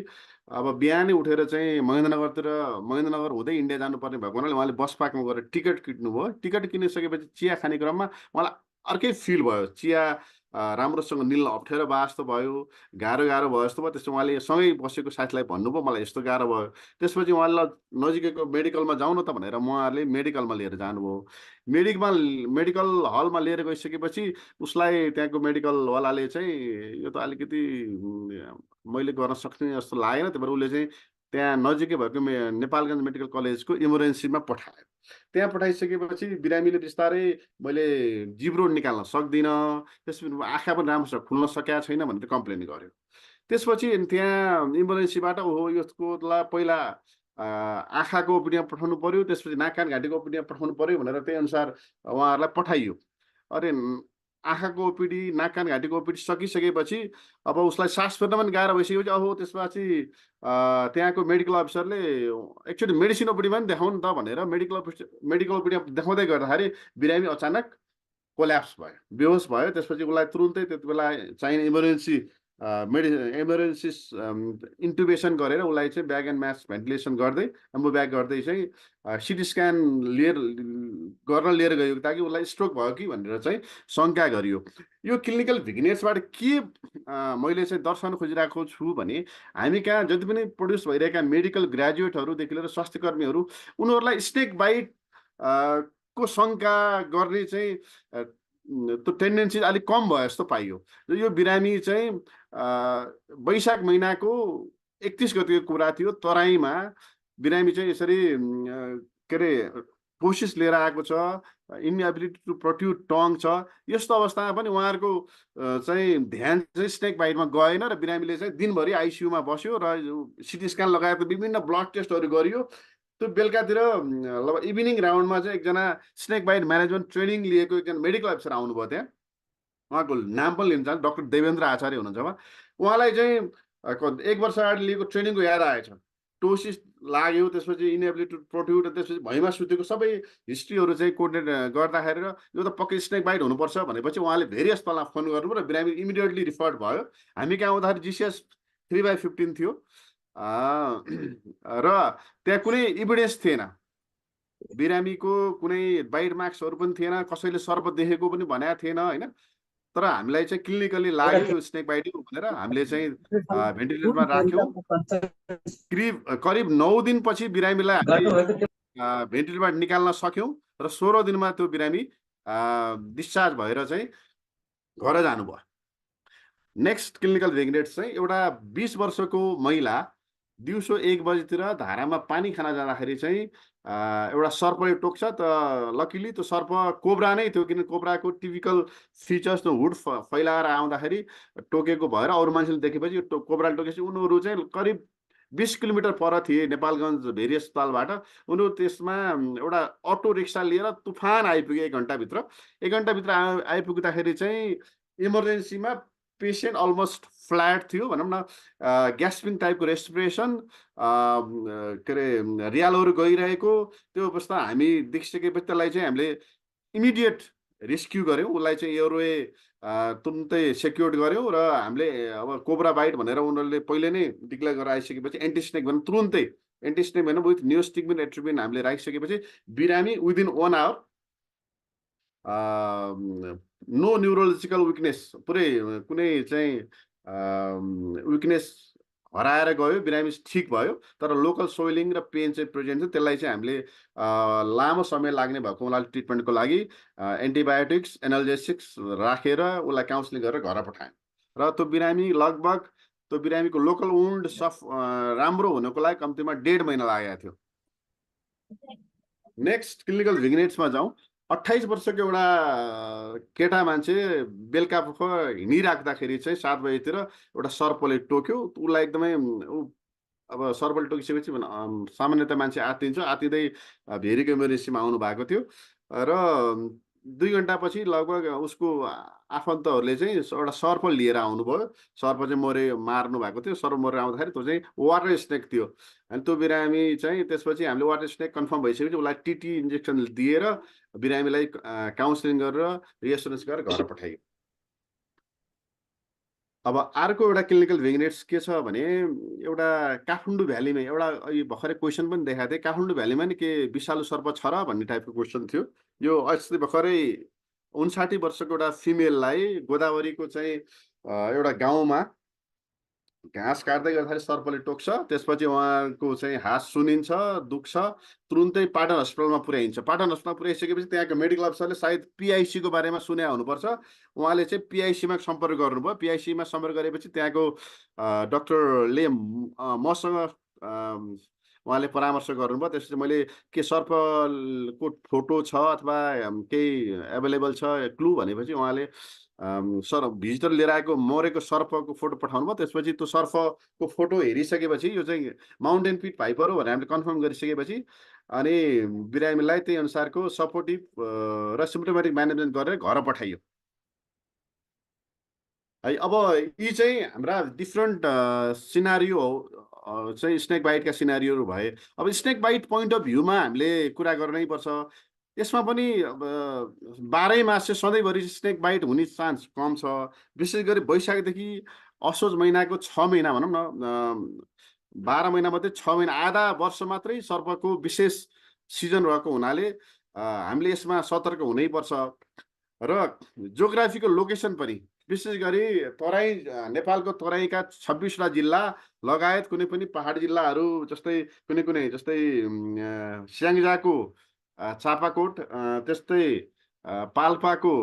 S3: अब बिहानै उठेर चाहिँ महेन्द्रनगर हुँदै इन्डिया जानुपर्ने भएको हुनाले उहाँले बस पार्कमा गएर टिकट किन्नुभयो। टिकट किनिसकेपछि चिया खाने क्रममा उहाँलाई अर्कै फिल भयो। चिया राम्रोसँग निल्न अप्ठ्यारो भए जस्तो भयो, गाह्रो भयो जस्तो भयो। त्यसपछि उहाँले सँगै बसेको साथीलाई भन्नुभयो मलाई यस्तो गाह्रो भयो। त्यसपछि उहाँले नजिकैको मेडिकलमा जाउँ न त भनेर उहाँहरूले मेडिकलमा लिएर जानुभयो। मेडिकल हलमा लिएर गइसकेपछि उसलाई त्यहाँको मेडिकलवालाले चाहिँ यो त अलिकति मैले गर्न सक्ने जस्तो लागेन। त्यही भएर उसले चाहिँ त्यहाँ नजिकै भएको नेपालगञ्ज मेडिकल कलेजको इमर्जेन्सीमा पठायो। त्यहाँ पठाइसकेपछि बिरामीले बिस्तारै मैले जिब्रो निकाल्न सक्दिनँ, त्यसपछि आँखा पनि राम्रोसँग खुल्न सकेको छैन भनेर कम्प्लेन गर्यो। त्यसपछि त्यहाँ इमर्जेन्सीबाट ओहो यसकोलाई पहिला आँखाको ओपिनियन पठाउनु पर्यो, त्यसपछि नाक कान घाँटीको ओपिनियन पठाउनु पर्यो भनेर त्यही अनुसार उहाँहरूलाई पठाइयो। अरे आँखाको ओपिडी नाक कान घाँटीको ओपिडी सकिसकेपछि अब उसलाई सास फेर्न पनि गाह्रो भइसकेपछि अहो त्यसपछि त्यहाँको मेडिकल अफिसरले एक्चुअली मेडिसिन ओपिडीमा पनि देखाउनु त भनेर मेडिकल ओपिडी देखाउँदै गर्दाखेरि बिरामी अचानक कोल्याप्स भयो, बेहोस भयो। त्यसपछि उसलाई तुरुन्तै त्यति बेला चाहिने इमर्जेन्सी इन्टुबेसन गरेर उसलाई चाहिँ ब्याग एन्ड म्यास भेन्टिलेसन गर्दै एम्बो ब्याग गर्दै चाहिँ सिटी स्क्यान गर्न लिएर गयो ताकि उसलाई स्ट्रोक भयो कि भनेर चाहिँ शङ्का गरियो। यो क्लिनिकल भिग्नेट्सबाट के मैले चाहिँ दर्शाउन खोजिरहेको छु भने हामी कहाँ जति पनि प्रड्युस भइरहेका मेडिकल ग्रेजुएटहरूदेखि लिएर स्वास्थ्य कर्मीहरू उनीहरूलाई स्नेक बाइट को शङ्का गर्ने चाहिँ त्यो टेन्डेन्सी अलिक कम भयो जस्तो पाइयो। यो बिरामी चाहिँ वैशाख महिनाको 31 गतिको कुरा थियो। तराईमा बिरामी चाहिँ यसरी के अरे कोसिस लिएर आएको छ, इनएबिलिटी टु प्रोट्युड टङ छ। यस्तो अवस्थामा पनि उहाँहरूको चाहिँ ध्यान चाहिँ स्नेक बाइटमा गएन र बिरामीले चाहिँ दिनभरि आइसियुमा बस्यो र सिटी स्क्यान लगाएको विभिन्न ब्लड टेस्टहरू गरियो। त्यो बेलुकातिर इभिनिङ राउन्डमा चाहिँ एकजना स्नेक बाइट म्यानेजमेन्ट ट्रेनिङ लिएको एकजना मेडिकल अफिसर आउनुभयो। त्यहाँ उहाँको नाम पनि लिन चाहन्छु, डाक्टर देवेन्द्र आचार्य हुनुहुन्छ उहाँलाई चाहिँ 1 वर्ष अगाडि लिएको ट्रेनिङको याद आएछ। टोसिस लाग्यो, त्यसपछि इनएबिलिटी टु प्रोट्युड, त्यसपछि भुइँमा सुतेको सबै हिस्ट्रीहरू चाहिँ कोर्डिनेट गर्दाखेरि यो त पक्कै स्नेक बाइट हुनुपर्छ भनेपछि उहाँले भेरी अस्पतालमा फोन गर्नुभयो र बिरामी इमिडिएटली रिफर्ड भयो। हामी कहाँ आउँदाखेरि जिसिएस 3/15 थियो र त्यहाँ कुनै इभिडेन्स थिएन, बिरामीको कुनै बाइट मार्क्सहरू पनि थिएन, कसैले सर्प देखेको पनि भनेको थिएन होइन। तर हामीलाई चाहिँ क्लिनिकली लाग्यो यो स्नेक बाइट हो भनेर हामीले चाहिँ भेन्टिलेटरमा राख्यौँ। करिब 9 दिनपछि बिरामीलाई हामीले भेन्टिलेटरबाट निकाल्न सक्यौँ र 16 दिनमा त्यो बिरामी डिस्चार्ज भएर चाहिँ घर जानुभयो। नेक्स्ट क्लिनिकल भिग्नेट्स चाहिँ एउटा 20 वर्षको महिला दिउँसो 1 बजीतिर धारामा पानी खान जाँदाखेरि चाहिँ एउटा सर्पले टोक्छ। त लकिली त्यो सर्प कोब्रा नै थियो, किन कोब्राको टिपिकल फिचर्स त्यो हुड फैलाएर आउँदाखेरि टोकेको भएर अरू मान्छेले देखेपछि कोब्राले टोकेपछि उनीहरू चाहिँ करिब 20 किलोमिटर पर थिए नेपालगञ्ज भेरी अस्पतालबाट। उनीहरू त्यसमा एउटा अटो रिक्सा लिएर तुफान आइपुगे 1 घन्टाभित्र। 1 घन्टाभित्र आइपुग्दाखेरि चाहिँ इमर्जेन्सीमा पेसेन्ट अलमोस्ट फ्ल्याट थियो भनौँ न, ग्यास्पिङ टाइपको रेस्पिरेसन, के अरे रियालहरू गइरहेको। त्यो अवस्था हामी देखिसकेपछि त्यसलाई चाहिँ हामीले इमिडिएट रेस्क्यु गऱ्यौँ। उसलाई चाहिँ एयरवे तुरुन्तै सेक्योर्ड गऱ्यौँ र हामीले अब कोब्रा बाइट भनेर उनीहरूले पहिले नै डिक्लेयर गरेर आइसकेपछि एन्टिस्नेक भनेर तुरुन्तै एन्टिस्नेक भनेर विथ नियोस्टिक्मिन एट्रिबिन हामीले राखिसकेपछि बिरामी within 1 hour no neurological weakness, पुरै कुनै चाहिँ विकनेस हराएर गयो, बिरामी ठिक भयो। तर लोकल सोइलिङ र पेन चाहिँ प्रेजेन्ट थियो। त्यसलाई चाहिँ हामीले लामो समय लाग्ने भएको हुनाले ट्रिटमेन्टको लागि एन्टिबायोटिक्स एनाल्जेसिक्स राखेर उसलाई काउन्सिलिङ गरेर घर पठायौँ र त्यो बिरामी लगभग त्यो बिरामीको लोकल वुन्ड राम्रो हुनको लागि कम्तीमा 1.5 महिना लागेको थियो। नेक्स्ट क्लिनिकल भिग्नेट्समा जाउँ। 28 वर्षको एउटा केटा मान्छे बेलुका हिँडिराख्दाखेरि चाहिँ 7 बजीतिर एउटा सर्पले टोक्यो। उसलाई एकदमै अब सर्पले टोकिसकेपछि सामान्यतः मान्छे आत्तिन्छ, आत्तिँदै भेरीको इमर्जेन्सीमा आउनु भएको थियो र 2 घन्टापछि लगभग उसको आफन्तहरूले चाहिँ एउटा सर्प लिएर आउनुभयो। सर्प चाहिँ मार्नु भएको थियो। सर्प मरेर आउँदाखेरि त्यो चाहिँ वाटर स्नेक थियो। अनि त्यो बिरामी चाहिँ त्यसपछि हामीले वाटर स्नेक कन्फर्म भइसकेपछि उसलाई टिटी इन्जेक्सन दिएर बिरामीलाई काउन्सिलिङ गरेर रिएसुरेन्स गरेर घर पठाइयो। अब अर्को एउटा क्लिनिकल भिग्नेट्स के छ भने एउटा काठमाडौँ भ्यालीमै एउटा भर्खरै क्वेसन पनि देखाएको थिएँ। काठमाडौँ भ्यालीमा नि के विषालु सर्प छ र भन्ने टाइपको क्वेसन थियो। यो अस्ति भर्खरै 59 वर्षको एउटा फिमेललाई गोदावरीको चाहिँ एउटा गाउँमा घाँस काट्दै गर्दाखेरि सर्पले टोक्छ। त्यसपछि उहाँको चाहिँ हात सुनिन्छ, दुख्छ, तुरुन्तै पाटन हस्पिटलमा पुर्याइन्छ। पाटन हस्पिटलमा पुर्याइसकेपछि त्यहाँको मेडिकल अफिसरले सायद पिआइसीको बारेमा सुने हुनुपर्छ, उहाँले चाहिँ पिआइसीमा सम्पर्क गर्नुभयो। पिआइसीमा सम्पर्क गरेपछि त्यहाँको डक्टरले मसँग उहाँले परामर्श गर्नुभयो। त्यसपछि मैले के सर्पको फोटो छ अथवा केही एभाइलेबल छ क्लु भनेपछि उहाँले भिजिटर लिएर आएको मरेको सर्पको फोटो पठाउनु भयो। त्यसपछि त्यो सर्पको फोटो हेरिसकेपछि यो चाहिँ माउन्टेन पिट भाइपर हो भनेर हामीले कन्फर्म गरिसकेपछि अनि बिरामीलाई त्यही अनुसारको सपोर्टिभ र सिम्प्टोमेटिक म्यानेजमेन्ट गरेर घर पठाइयो है। अब यी चाहिँ हाम्रा डिफ्रेन्ट सिनारियो चाहिँ स्नेक बाइटका सिनारियोहरू भए। अब स्नेक बाइट पोइन्ट अफ भ्यूमा हामीले कुरा गर्नै पर्छ। यसमा पनि 12 मास चाहिँ सधैँभरि स्नेक बाइट हुने चान्स कम छ। विशेष गरी वैशाखदेखि असोज महिनाको 6 महिना भनौँ न, 12 महिनामध्ये 6 महिना आधा वर्ष मात्रै सर्पको विशेष सिजन रहेको हुनाले हामीले यसमा सतर्क हुनैपर्छ। र जियोग्राफीको लोकेसन पनि विशेष गरी तराई नेपालको तराईका 26वटा जिल्ला लगायत कुनै पनि पहाडी जिल्लाहरू जस्तै कुनै जस्तै स्याङ्जाको चापाकोट, त्यस्तै पाल्पाको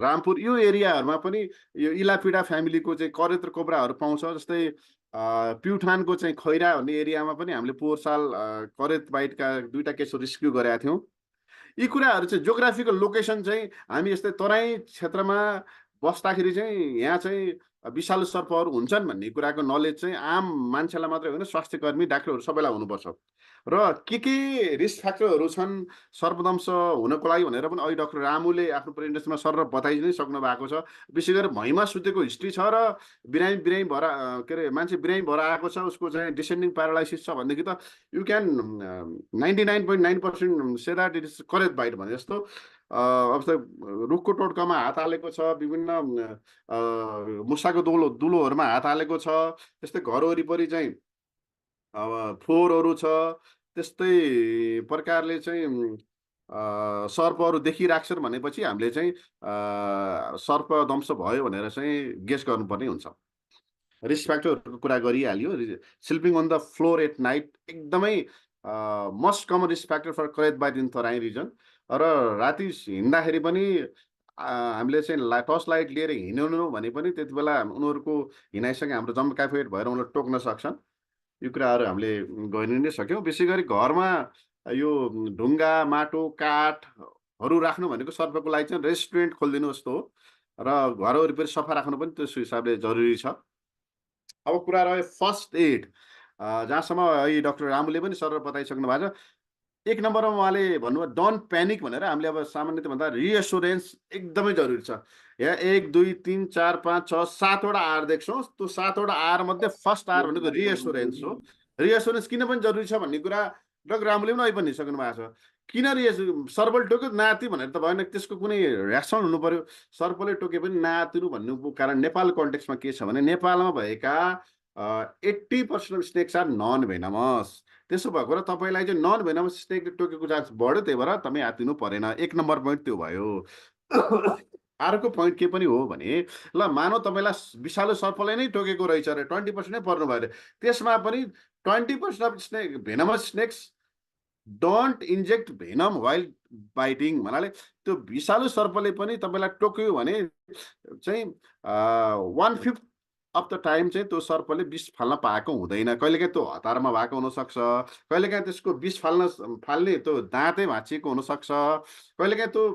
S3: रामपुर, यो एरियाहरूमा पनि यो इलापिडा फ्यामिलीको चाहिँ करेत र कोब्राहरू पाउँछ। जस्तै प्युठानको चाहिँ खैरा भन्ने एरियामा पनि हामीले पोहोर साल करेत बाइटका 2टा केसहरू रेस्क्यु गरेका थियौँ। यी कुराहरू चाहिँ जियोग्राफिकल लोकेसन चाहिँ हामी यस्तै तराई क्षेत्रमा बस्दाखेरि चाहिँ यहाँ चाहिँ विषालु सर्पहरू हुन्छन् भन्ने कुराको नलेज चाहिँ आम मान्छेलाई मात्रै होइन, स्वास्थ्यकर्मी डाक्टरहरू सबैलाई हुनुपर्छ। र के रिस्क फ्याक्टरहरू छन् सर्पदंश हुनको लागि भनेर पनि अहिले डाक्टर रामुले आफ्नो प्रेजेन्टेसनमा सर बताइ नै सक्नु भएको छ। विशेष गरी भैँमा सुतेको हिस्ट्री छ र बिरामी भएर के अरे मान्छे बिरामी भएर आएको छ, उसको चाहिँ डिसेन्डिङ प्यारालाइसिस छ भनेदेखि त यु can 99.9% say that it is correct bite भने जस्तो। अब रुखको टोड्कामा हात हालेको छ, विभिन्न मुसाको दुलोहरूमा हात हालेको छ, त्यस्तै घर वरिपरि चाहिँ फोहोरहरू छ, त्यस्तै प्रकारले चाहिँ सर्पहरू देखिराख्छन् भनेपछि हामीले चाहिँ सर्प दंश भयो भनेर चाहिँ गेस गर्नुपर्ने हुन्छ। रिस्क फ्याक्टरहरूको कुरा गरिहाल्यो। Sleeping on the floor at night एकदमै most common risk factor for krait bite in Terai region. र राति हिँड्दाखेरि पनि हामीले चाहिँ टर्च लाइट लिएर हिँड्नु भने पनि त्यति बेला उनीहरूको हिँडाइसँग हाम्रो जम्प क्याफेट भएर उनीहरू टोक्न सक्छन्। यो कुराहरू हामीले गरि नै सक्यौँ। विशेष गरी घरमा यो ढुङ्गा माटो काठहरू राख्नु भनेको सर्पको लागि चाहिँ रेस्टुरेन्ट खोलिदिनु जस्तो हो र घर वरिपरि सफा राख्नु पनि त्यस हिसाबले जरुरी छ। अब कुरा रह्यो फर्स्ट एड, जहाँसम्म है डाक्टर रामुले पनि सर बताइसक्नु भएको छ। एक नम्बरमा उहाँले भन्नुभयो डोन्ट प्यानिक भनेर। हामीले अब सामान्यतः भन्दा रिएस्योरेन्स एकदमै जरुरी छ। यहाँ 1 2 3 4 5 6 7वटा आर देख्छौँ। त्यो 7वटा आर मध्ये फर्स्ट आर भनेको रिएस्योरेन्स हो। रिएस्योरेन्स किन पनि जरुरी छ भन्ने कुरा डाक्टर रामुले पनि अहिले पनि भनिसक्नु भएको छ। किन सर्पले टोक्यो नाति भनेर त भएन, त्यसको कुनै रियाक्सन हुनु पर्यो। सर्पले टोके पनि नातिनु भन्नुको कारण नेपाल कन्टेक्स्टमा के छ भने नेपालमा भएका 80% of snacks are none venomous. त्यसो भएको र तपाईँलाई चाहिँ नन भेनमस स्नेकले टोकेको चान्स बढ्यो, त्यही भएर तपाईँ आत्तिनु परेन। एक नम्बर पोइन्ट त्यो भयो। अर्को पोइन्ट के पनि हो भने ल मानौ तपाईँलाई विषालु सर्पले नै टोकेको रहेछ अरे, 20% नै पर्नु भयो अरे, त्यसमा पनि 20% of snake venomous snakes don't inject venom while biting भन्नाले त्यो विषालु सर्पले पनि तपाईँलाई टोक्यो भने चाहिँ 1/5 अफ द टाइम चाहिँ त्यो सर्पले विष फाल्न पाएको हुँदैन। कहिलेकाहीँ त्यो हतारमा भएको हुनसक्छ, कहिलेकाहीँ त्यसको विष फाल्ने त्यो दाँतै भाँचिएको हुनसक्छ, कहिलेकाहीँ त्यो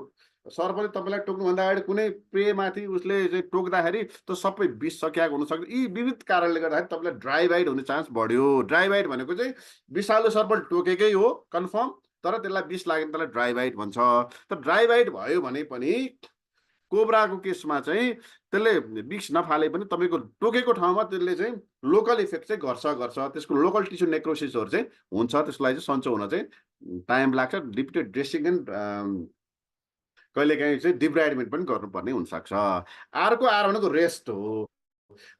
S3: सर्पले तपाईँलाई टोक्नुभन्दा अगाडि कुनै पेयमाथि उसले चाहिँ टोक्दाखेरि त्यो सबै विष सकिएको हुनसक्छ। यी विविध कारणले गर्दाखेरि तपाईँलाई ड्राई बाइट हुने चान्स बढ्यो। ड्राई बाइट भनेको चाहिँ विषालु सर्पले टोकेकै हो कन्फर्म, तर त्यसलाई विष लाग्यो भने त्यसलाई ड्राई बाइट भन्छ। तर ड्राई बाइट भयो भने पनि कोब्राको केसमा चाहिँ त्यसले विष नफाले पनि तपाईँको टोकेको ठाउँमा त्यसले चाहिँ लोकल इफेक्ट चाहिँ गर्छ। त्यसको लोकल टिस्यु नेक्रोसिसहरू चाहिँ हुन्छ। त्यसलाई चाहिँ सन्चो हुन चाहिँ टाइम लाग्छ। रिपिटेड ड्रेसिङ एन्ड कहिलेकाहीँ चाहिँ डिब्राइडमेन्ट पनि गर्नुपर्ने हुनसक्छ। अर्को आर भनेको रेस्ट हो।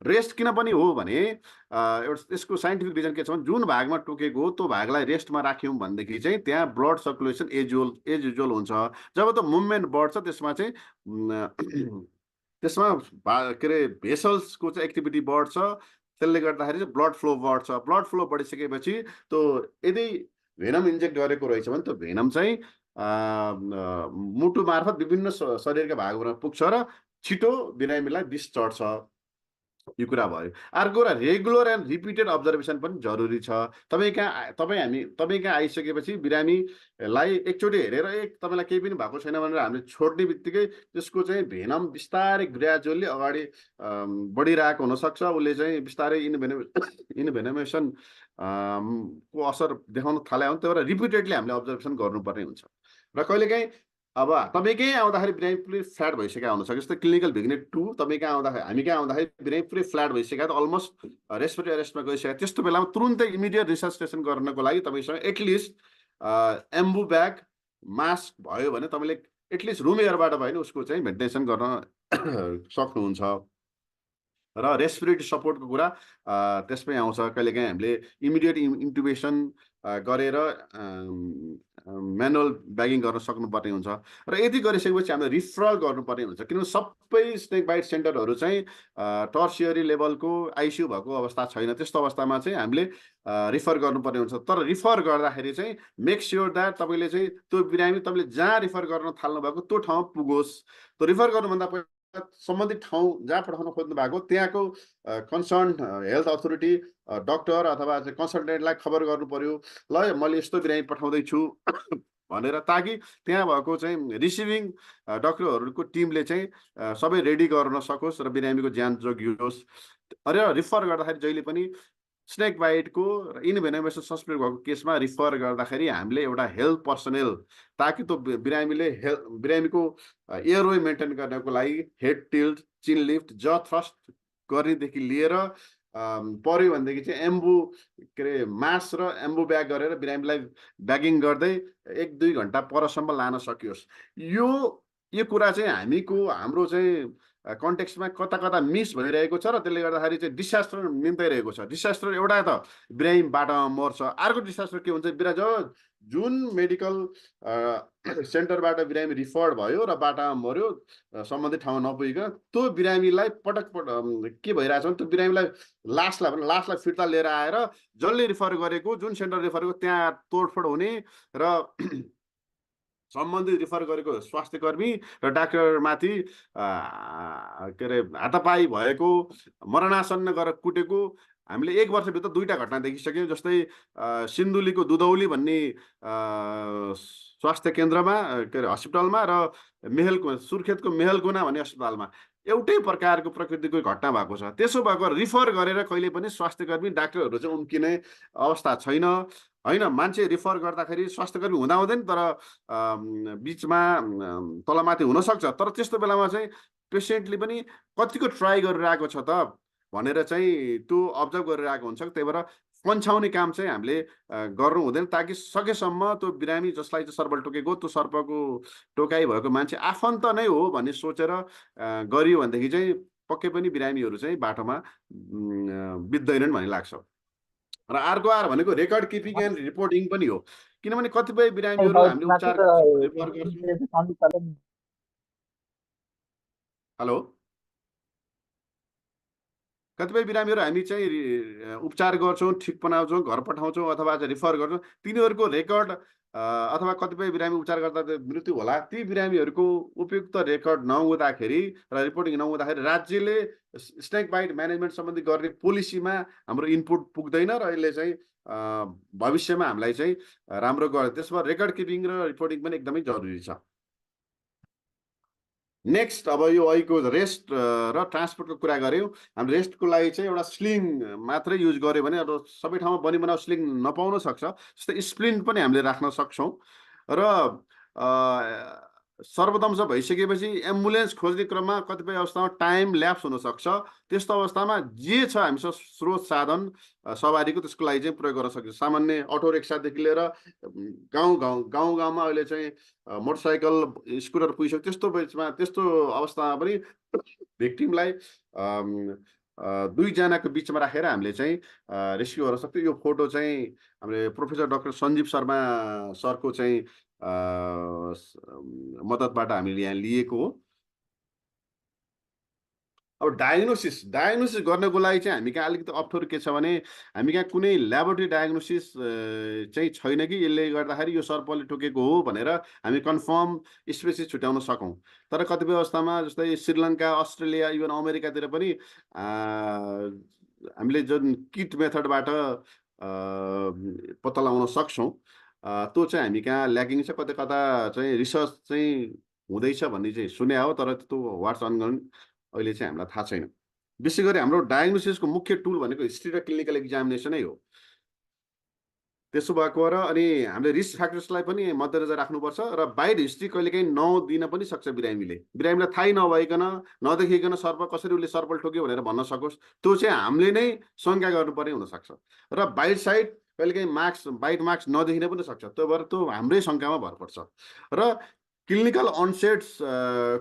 S3: रेस्ट किन पनि हो भने एउटा यसको साइन्टिफिक रिजन के छ भने जुन भागमा टोकेको हो त्यो भागलाई रेस्टमा राख्यौँ भनेदेखि चाहिँ त्यहाँ ब्लड सर्कुलेसन एज युजुअल हुन्छ। जब त्यो मुभमेन्ट बढ्छ त्यसमा चाहिँ त्यसमा के अरे भेसल्सको चाहिँ एक्टिभिटी बढ्छ। त्यसले गर्दाखेरि चाहिँ ब्लड फ्लो बढ्छ। ब्लड फ्लो बढिसकेपछि त्यो यदि भेनम इन्जेक्ट गरेको रहेछ भने त्यो भेनम चाहिँ मुटु मार्फत विभिन्न शरीरका भागहरूमा पुग्छ र छिटो बिरामीलाई विष चढ्छ। यो कुरा भयो। अर्को कुरा रेगुलर एन्ड रिपिटेड अब्जर्भेसन पनि जरुरी छ। तपाईँ कहाँ आइसकेपछि बिरामीलाई एकचोटि हेरेर तपाईँलाई केही पनि भएको छैन भनेर हामीले छोड्ने बित्तिकै त्यसको चाहिँ भेनम बिस्तारै ग्रेजुअली अगाडि बढिरहेको हुनसक्छ। उसले चाहिँ बिस्तारै इनभेनमेसन को असर देखाउन थाल्यो भने त्यही भएर रिपिटेडली हामीले अब्जर्भेसन गर्नुपर्ने हुन्छ। र कहिलेकाहीँ अब तपाईँ कहीँ आउँदाखेरि बिरामी पुरै फ्ल्याट भइसकेको हुनसक्छ। जस्तै क्लिनिकल भिग्नेट 2 तपाईँ कहाँ आउँदाखेरि हामी कहाँ आउँदाखेरि बिरामी पुरै फ्ल्याट भइसकेको त अलमोस्ट रेस्पिरेटरी अरेस्टमा गइसक्यो। त्यस्तो बेलामा तुरुन्तै इमिडिएट रिसर्सिटेसन गर्नको लागि तपाईँसँग एटलिस्ट एम्बु ब्याग मास्क भयो भने तपाईँले एटलिस्ट रुम एयरबाट भयो भने उसको चाहिँ भेन्टिलेसन गर्न सक्नुहुन्छ। र रेस्पिरेटरी सपोर्टको कुरा त्यसमै आउँछ। कहिलेकाहीँ हामीले इमिडिएट इन्टुबेसन गरेर म्यानुअल ब्यागिङ गर्न सक्नुपर्ने हुन्छ। र यदि गरिसकेपछि हामीले रिफरल गर्नुपर्ने हुन्छ, किनभने सबै स्नेक बाइट सेन्टरहरू चाहिँ टर्सियरी लेभलको आइसियु भएको अवस्था छैन। त्यस्तो अवस्थामा चाहिँ हामीले रिफर गर्नुपर्ने हुन्छ। तर रिफर गर्दाखेरि चाहिँ मेक स्योर द्याट तपाईँले चाहिँ त्यो बिरामी तपाईँले जहाँ रिफर गर्न थाल्नु भएको त्यो ठाउँमा पुगोस्। त्यो रिफर गर्नुभन्दा पहिला सम्बन्धित ठाउँ जहाँ पठाउन खोज्नु भएको त्यहाँको कन्सर्न हेल्थ अथोरिटी डक्टर अथवा कन्सल्टेन्टलाई खबर गर्नु पर्यो, ल मैले यस्तो बिरामी पठाउँदैछु भनेर, ताकि त्यहाँ भएको चाहिँ रिसिभिङ डक्टरहरूको टिमले चाहिँ सबै रेडी गर्न सकोस् र बिरामीको ज्यान जोगियोस्। र रिफर गर्दाखेरि जहिले पनि स्नेक बाइटको इनभेनमेसन सस्पेक्ट भएको केसमा रिफर गर्दाखेरि हामीले एउटा हेल्थ पर्सनेल, ताकि त्यो बिरामीको एयरवे मेन्टेन गर्नको लागि हेड टिल्ट, चिन लिफ्ट, ज थ्रस्ट गर्नेदेखि लिएर पर्यो भनेदेखि चाहिँ एम्बु के अरे मास र एम्बु ब्याग गरेर बिरामीलाई ब्यागिङ गर्दै 1-2 घन्टा परसम्म लान सकियोस्। यो कुरा चाहिँ हाम्रो चाहिँ कन्टेक्स्टमा कता कता मिस भइरहेको छ र त्यसले गर्दाखेरि चाहिँ डिसास्टर निम्ताइरहेको छ। डिसास्टर एउटा त बिरामी बाटोमा मर्छ, अर्को डिसास्टर के हुन्छ, जुन मेडिकल सेन्टरबाट बिरामी रिफर्ड भयो र बाटामा मर्यो सम्बन्धित ठाउँमा नपुगिकन त्यो बिरामीलाई पटक के भइरहेछ भने त्यो बिरामीलाई लासलाई फिर्ता लिएर आएर जसले रिफर गरेको जुन सेन्टर रिफर गरेको त्यहाँ तोडफोड हुने र सम्बन्धित रिफर गरेको स्वास्थ्य कर्मी र डाक्टरमाथि के अरे हातापाई भएको मरणासन्न गरेर कुटेको हामीले 1 वर्षभित्र 2टा घटना देखिसक्यौँ। जस्तै सिन्धुलीको दुधौली भन्ने स्वास्थ्य केन्द्रमा के अरे हस्पिटलमा र सुर्खेतको मेहलकुना भन्ने अस्पतालमा एउटै प्रकारको प्रकृतिको घटना भएको छ। त्यसो भएको रिफर गरेर कहिले पनि स्वास्थ्य कर्मी डाक्टरहरू चाहिँ उम्किने अवस्था छैन। होइन, मान्छे रिफर गर्दाखेरि स्वास्थ्य कर्मी हुँदाहुँदै तर बिचमा तलमाथि हुनसक्छ। तर त्यस्तो बेलामा चाहिँ पेसेन्टले पनि कतिको ट्राई गरिरहेको छ त भनेर चाहिँ त्यो अब्जर्भ गरिरहेको हुन्छ। त्यही भएर पन्छाउने काम चाहिँ हामीले गर्नु हुँदैन, ताकि सकेसम्म त्यो बिरामी जसलाई चाहिँ सर्पले टोकेको त्यो सर्पको टोकाइ भएको मान्छे आफन्त नै हो भन्ने सोचेर गरियो भनेदेखि चाहिँ पक्कै पनि बिरामीहरू चाहिँ बाटोमा बित्दैनन् भन्ने लाग्छ। र अर्को आएर भनेको रेकर्ड किपिङ एन्ड रिपोर्टिङ पनि हो, किनभने कतिपय बिरामीहरू हामीले उपचार हेलो कतिपय बिरामीहरू हामी चाहिँ उपचार गर्छौँ, ठिक बनाउँछौँ, घर पठाउँछौँ अथवा चाहिँ रिफर गर्छौँ। तिनीहरूको रेकर्ड अथवा कतिपय बिरामी उपचार गर्दा मृत्यु होला। ती बिरामीहरूको उपयुक्त रेकर्ड नहुँदाखेरि र रिपोर्टिङ नहुँदाखेरि राज्यले स्नेक बाइट म्यानेजमेन्ट सम्बन्धी गर्ने पोलिसीमा हाम्रो इनपुट पुग्दैन र यसले चाहिँ भविष्यमा हामीलाई चाहिँ राम्रो गर्छ। त्यसमा रेकर्ड किपिङ र रिपोर्टिङ पनि एकदमै जरुरी छ। नेक्स्ट अब यो अहिलेको रेस्ट र ट्रान्सपोर्टको कुरा गऱ्यौँ। हामी रेस्टको लागि चाहिँ एउटा स्लिङ मात्रै युज गऱ्यो भने अब सबै ठाउँमा बनाउ स्लिङ नपाउन सक्छ। जस्तै स्प्लिन्ट पनि हामीले राख्न सक्छौँ। र सर्वदंश भइसकेपछि एम्बुलेन्स खोज्ने क्रममा कतिपय अवस्थामा टाइम ल्याप्स हुनसक्छ। त्यस्तो अवस्थामा जे छ हामीसँग स्रोत साधन सवारीको त्यसको लागि चाहिँ प्रयोग गर्न सकिन्छ। सामान्य अटो रिक्सादेखि लिएर गाउँमा अहिले चाहिँ मोटरसाइकल स्कुटर पुगिसक्यो। त्यस्तो बिचमा त्यस्तो अवस्थामा पनि भिक्टिमलाई 2 जनाको बिचमा राखेर हामीले चाहिँ रेस्क्यु गर्न सक्छौँ। यो फोटो चाहिँ हामीले प्रोफेसर डाक्टर सञ्जीव शर्मा सरको चाहिँ मद्दतबाट हामीले यहाँ लिएको हो। अब डायग्नोसिस गर्नको लागि चाहिँ हामी कहाँ अलिकति अप्ठ्यारो के छ भने हामी कहाँ कुनै ल्याबोरेटरी डायग्नोसिस चाहिँ छैन कि यसले गर्दाखेरि यो सर्पले टोकेको हो भनेर हामी कन्फर्म स्पेसिस छुट्याउन सकौँ। तर कतिपय अवस्थामा जस्तै श्रीलङ्का, अस्ट्रेलिया, इभन अमेरिकातिर पनि हामीले जुन किट मेथडबाट पत्ता लगाउन सक्छौँ। त्यो चाहिँ हामी कहाँ ल्याकिङ छ। कता चाहिँ रिसर्च चाहिँ हुँदैछ भन्ने चाहिँ सुने हो, तर त्यो वाट्स अनगोइङ अहिले चाहिँ हामीलाई थाहा छैन। विशेष गरी हाम्रो डायग्नोसिसको मुख्य टुल भनेको हिस्ट्री र क्लिनिकल एक्जामिनेसनै हो। त्यसो भएको र अनि हामीले रिस्क फ्याक्टर्सलाई पनि मध्यनजर राख्नुपर्छ र बाइट हिस्ट्री कहिलेकाहीँ नदिन पनि सक्छ। बिरामीलाई थाहै नभइकन नदेखिकन सर्प कसरी उसले सर्पले ठोक्यो भनेर भन्न सकोस्, त्यो चाहिँ हामीले नै शङ्का गर्नुपर्ने हुनसक्छ। र बाइट साइड कहिलेकाहीँ बाइट मार्क्स नदेखिन पनि सक्छ। त्यो भएर त्यो हाम्रै शङ्कामा भर पर्छ। र क्लिनिकल अनसेट्स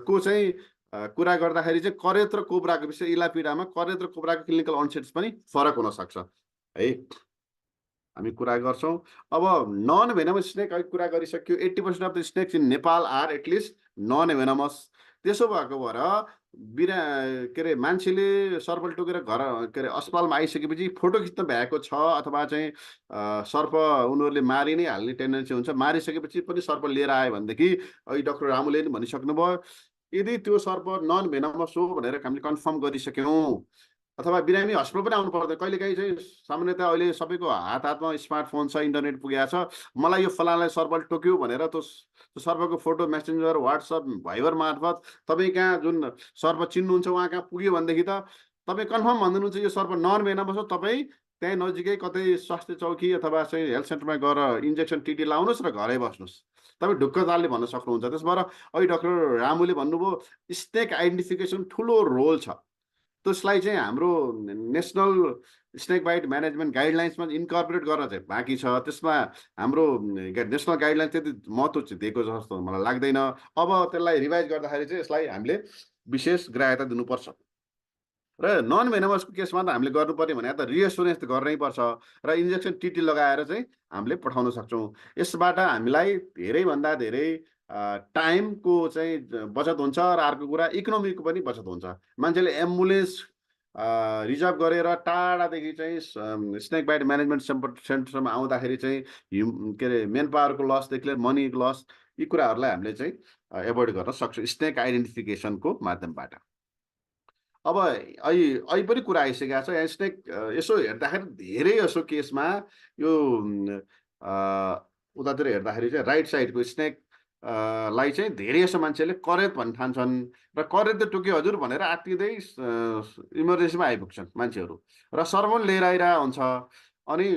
S3: को चाहिँ कुरा गर्दाखेरि चाहिँ करेत र कोब्राको विषय इलापिडामा करेत र कोब्राको क्लिनिकल अनसेट्स पनि फरक हुनसक्छ है, हामी कुरा गर्छौँ। अब नन भेनमस स्नेक अहिले कुरा गरिसक्यो। 80% of the snakes in Nepal are at least non venomous. त्यसो भएको भएर के अरे मान्छेले सर्पले टोकेर घर के अरे अस्पतालमा आइसकेपछि फोटो खिच्न भ्याएको छ अथवा चाहिँ सर्प उनीहरूले मारि नै हाल्ने टेन्डेन्सी हुन्छ। मारिसकेपछि पनि सर्प लिएर आयो भनेदेखि अहिले डाक्टर रामुले नि भनिसक्नुभयो, यदि त्यो सर्प नन भेनमस हो भनेर हामीले कन्फर्म गरिसक्यौँ अथवा बिरामी हस्पिटल पनि आउनु पर्दैन। कहिलेकाहीँ चाहिँ सामान्यतः अहिले सबैको हातमा स्मार्टफोन छ, इन्टरनेट पुगेको छ। मलाई यो फलानालाई सर्पले टोक्यो भनेर त्यो सर्पको फोटो मेसेन्जर, वाट्सएप, भाइबर मार्फत तपाईँ कहाँ जुन सर्प चिन्नुहुन्छ उहाँ कहाँ पुग्यो भनेदेखि त तपाईँ कन्फर्म भनिदिनुहुन्छ यो सर्प नन भेनमस हो। तपाईँ त्यहीँ नजिकै कतै स्वास्थ्य चौकी अथवा चाहिँ हेल्थ सेन्टरमा गएर इन्जेक्सन टिटी लाउनुहोस् र घरै बस्नुहोस्। तपाईँ ढुक्क तालले भन्न सक्नुहुन्छ। त्यसबाट अहिले डाक्टर रामुले भन्नुभयो स्नेक आइडेन्टिफिकेसन ठुलो रोल छ। त्यसलाई चाहिँ हाम्रो नेसनल स्नेक बाइट म्यानेजमेन्ट गाइडलाइन्समा इन्कर्पोरेट गर्न चाहिँ बाँकी छ। त्यसमा हाम्रो नेसनल गाइडलाइन्स त्यति महत्त्व चाहिँ दिएको जस्तो मलाई लाग्दैन। अब त्यसलाई रिभाइज गर्दाखेरि चाहिँ यसलाई हामीले विशेष ग्राह्यता दिनुपर्छ। र नन भेनमसको केसमा त हामीले गर्नुपर्ने भने त रिएस्योरेन्स त गर्नै पर्छ र इन्जेक्सन टिटी लगाएर चाहिँ हामीले पठाउन सक्छौँ। यसबाट हामीलाई धेरैभन्दा धेरै टाइमको चाहिँ बचत हुन्छ र अर्को कुरा इकोनोमीको पनि बचत हुन्छ। मान्छेले एम्बुलेन्स रिजर्भ गरेर टाढादेखि चाहिँ स्नेक बाइट म्यानेजमेन्ट सेन्टरसम्म आउँदाखेरि चाहिँ के अरे मेन पावरको लसदेखि लिएर मनीको लस यी कुराहरूलाई हामीले चाहिँ एभोइड गर्न सक्छौँ स्नेक आइडेन्टिफिकेसनको माध्यमबाट। अब अहिले पनि कुरा आइसकेको छ स्नेक यसो हेर्दाखेरि धेरै यसो केसमा यो उतातिर हेर्दाखेरि चाहिँ राइट साइडको स्नेक लाई चाहिँ धेरै जसो मान्छेले करेत भन्न ठान्छन् र करेत त टोक्यो हजुर भनेर आत्तिँदै इमर्जेन्सीमा आइपुग्छन् मान्छेहरू र सर्प पनि लिएर आइरहेको हुन्छ। अनि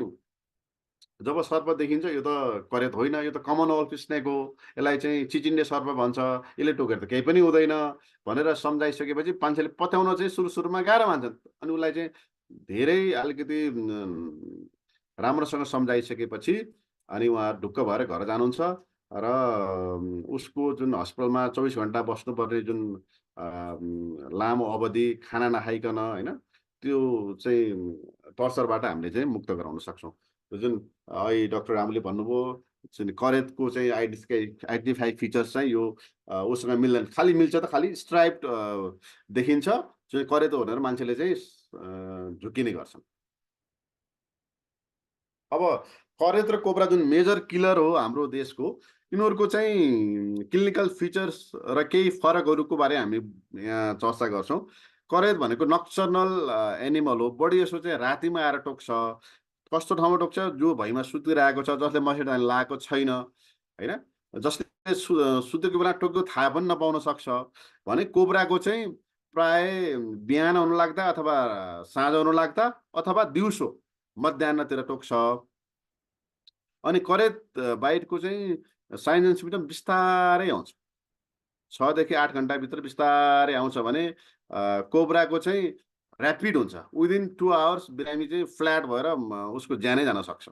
S3: जब सर्प देखिन्छ यो त करेत होइन, यो त कमन वल्फ स्नेक हो, यसलाई चाहिँ चिचिन्डे सर्प भन्छ, यसले टोकेर त केही पनि हुँदैन भनेर सम्झाइसकेपछि मान्छेले पत्याउन चाहिँ सुरुमा गाह्रो मान्छन्। अनि उसलाई चाहिँ धेरै अलिकति राम्रोसँग सम्झाइसकेपछि अनि उहाँ ढुक्क भएर घर जानुहुन्छ र उसको जुन हस्पिटलमा 24 घन्टा बस्नुपर्ने जुन लामो अवधि खाना नखाइकन होइन त्यो चाहिँ टर्चरबाट हामीले चाहिँ मुक्त गराउन सक्छौँ। जुन अहिले डाक्टर रामुले भन्नुभयो करेतको चाहिँ आइडेन्टिफाई फिचर्स चाहिँ यो उसँग मिल्दैन। खालि मिल्छ त खालि स्ट्राइप्ड देखिन्छ जो करेत हो भनेर मान्छेले चाहिँ झुक्किने गर्छन्। अब करेत र कोब्रा जुन मेजर किलर हो हाम्रो देशको यिनीहरूको चाहिँ क्लिनिकल फिचर्स र केही फरकहरूको बारे हामी यहाँ चर्चा गर्छौँ। करेत भनेको नक्चरनल एनिमल हो, बढी यसो चाहिँ रातिमा आएर टोक्छ। कस्तो ठाउँमा टोक्छ? जो भैँमा सुतिरहेको छ, जसले मसिनो लगाएको छैन होइन, जसले सुतेको बेला टोक्यो थाहा पनि नपाउन सक्छ भने कोब्राको चाहिँ प्राय बिहान हुन लाग्दा अथवा साँझ हुन लाग्दा अथवा दिउँसो मध्याहतिर टोक्छ। अनि करेत बाइटको चाहिँ साइन्स एन्ड सिम्पटम बिस्तारै आउँछ, 6 देखि 8 घन्टाभित्र बिस्तारै आउँछ भने कोब्राको चाहिँ ऱ्यापिड हुन्छ। विदिन 2 आवर्स बिरामी चाहिँ फ्ल्याट भएर उसको ज्यानै जान सक्छ।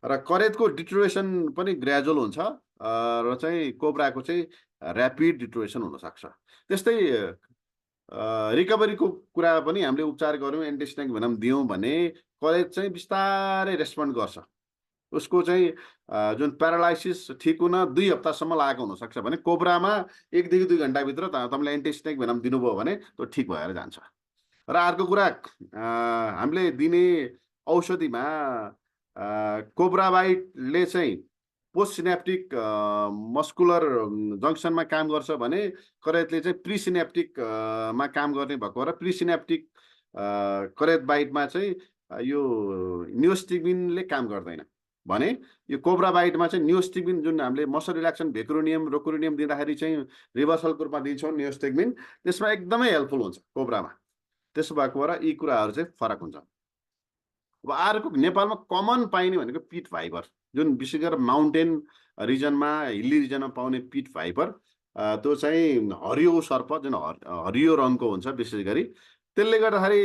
S3: र करेतको डिटोरेसन पनि ग्रेजुअल हुन्छ र चाहिँ कोब्राको चाहिँ ऱ्यापिड डिटोरेसन हुनसक्छ। त्यस्तै रिकभरीको कुरा पनि हामीले उपचार गऱ्यौँ, एन्टिस्नेक भेनम दियौँ भने करेत चाहिँ बिस्तारै रेस्पोन्ड गर्छ। उसको चाहिँ जुन प्यारालाइसिस ठिक हुन 2 हप्तासम्म लागेको हुनसक्छ भने कोब्रामा 1 देखि 2 घन्टाभित्र तपाईँले एन्टिस्नेक भेनम दिनुभयो भने त्यो ठिक भएर जान्छ। र अर्को कुरा हामीले दिने औषधिमा कोब्रा बाइटले चाहिँ पोस्ट सिनेप्टिक मस्कुलर जङ्सनमा काम गर्छ भने करेतले चाहिँ प्रिसिनेप्टिकमा काम गर्ने भएको र प्रिसिनेप्टिक करेत बाइटमा चाहिँ यो नियोस्टिग्मिनले काम गर्दैन भने यो कोब्रा बाइटमा चाहिँ नियोस्टिग्मिन जुन हामीले मसल रिल्याक्सन भेक्रोनियम रोक्रोनियम दिँदाखेरि चाहिँ रिभर्सलको रूपमा दिन्छौँ नियोस्टिग्मिन, त्यसमा एकदमै हेल्पफुल हुन्छ कोब्रामा। त्यसो भएको भएर यी कुराहरू चाहिँ फरक हुन्छ। अब अर्को नेपालमा कमन पाइने भनेको पिट भाइपर, जुन विशेष गरेर माउन्टेन रिजनमा हिल्ली रिजनमा पाउने पिट भाइपर, त्यो चाहिँ हरियो सर्प जुन हरियो रङको हुन्छ विशेष गरी। त्यसले गर्दाखेरि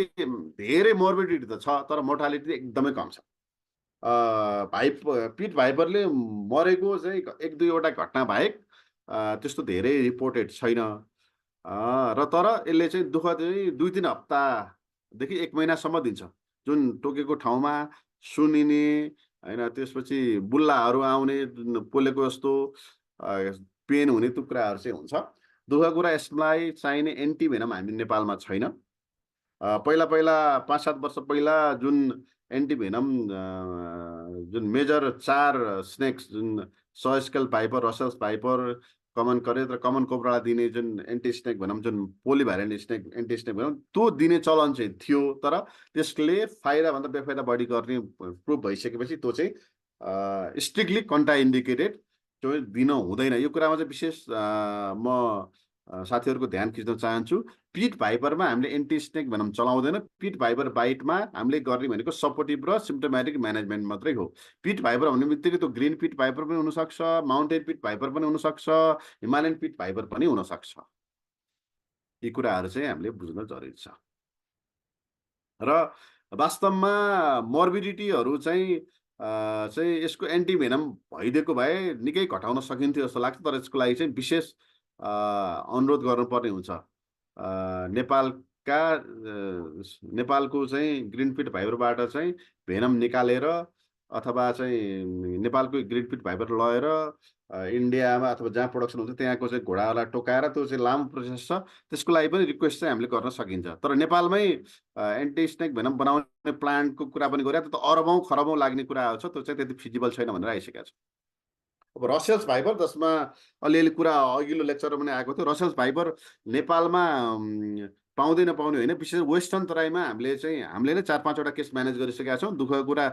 S3: धेरै मोर्बिडिटी त छ तर मोर्टालिटी एकदमै कम छ। पिट भाइपरले मरेको चाहिँ 1-2वटा घटना बाहेक त्यस्तो धेरै रिपोर्टेड छैन। र तर यसले चाहिँ दुःख चाहिँ 2-3 हप्तादेखि 1 महिनासम्म दिन्छ। जुन टोकेको ठाउँमा सुनिने होइन, त्यसपछि बुल्लाहरू आउने, पोलेको जस्तो पेन हुने, त्यो कुराहरू चाहिँ हुन्छ। दुःख कुरा यसलाई चाहिने एन्टिभेनम हामी नेपालमा छैन। पहिला 5-7 वर्ष पहिला जुन एन्टिभेनम जुन मेजर 4 स्नेक्स जुन सस्केल भाइपर, रसल्स भाइपर, कमन करेत र कमन कोब्रालाई दिने जुन एन्टिस्नेक भेनम जुन पोलिभाइरेन्ट स्नेक एन्टिस्नेक भेनम त्यो दिने चलन चाहिँ थियो, तर त्यसले फाइदाभन्दा बेफाइदा बढी गर्ने प्रुभ भइसकेपछि त्यो चाहिँ स्ट्रिक्टली कन्ट्राइन्डिकेटेड, त्यो दिन हुँदैन। यो कुरामा चाहिँ विशेष म साथीहरूको ध्यान खिच्न चाहन्छु। पिट भाइपरमा हामीले एन्टिस्नेक भेनम चलाउँदैन। पिट भाइपर बाइटमा हामीले गर्ने भनेको सपोर्टिभ र सिम्प्टोमेटिक म्यानेजमेन्ट मात्रै हो। पिट भाइपर भन्ने बित्तिकै त्यो ग्रिन पिट भाइपर पनि हुनसक्छ, माउन्टेन पिट भाइपर पनि हुनसक्छ, हिमालयन पिट भाइपर पनि हुनसक्छ। यी कुराहरू चाहिँ हामीले बुझ्न जरुरी छ। र वास्तवमा मोर्बिडिटीहरू चाहिँ यसको एन्टिभेनम भइदिएको भए निकै घटाउन सकिन्थ्यो जस्तो लाग्छ। तर यसको लागि चाहिँ विशेष अनुरोध गर्नुपर्ने हुन्छ नेपाल का नेपालको चाहिँ ग्रिनफिट फाइबरबाट चाहिँ भेनम निकालेर अथवा चाहिँ नेपालको ग्रिनफिट फाइबर लगेर इन्डियामा अथवा जहाँ प्रोडक्सन हुन्छ त्यहाँको चाहिँ घोडालाई टोकाएर त्यो चाहिँ लामो प्रोसेस छ। त्यसको लागि पनि रिक्वेस्ट चाहिँ हामीले गर्न सकिन्छ। तर नेपालमै एन्टी स्नेक भेनम बनाउने प्लान्टको कुरा पनि गरेर त्यो त अरबौँ खरबौँ लाग्ने कुरा छ, त्यो चाहिँ त्यति फिजिबल छैन भनेर आइसकेको छ। अब रसेल्स फाइबर, जसमा अलिअलि कुरा अघिल्लो लेक्चरमा पनि आएको थियो, रसेल्स फाइबर नेपालमा पाउँदै नपाउने होइन, विशेष वेस्टर्न तराईमा हामीले नै 4-5वटा केस म्यानेज गरिसकेका छौँ। दुःखको कुरा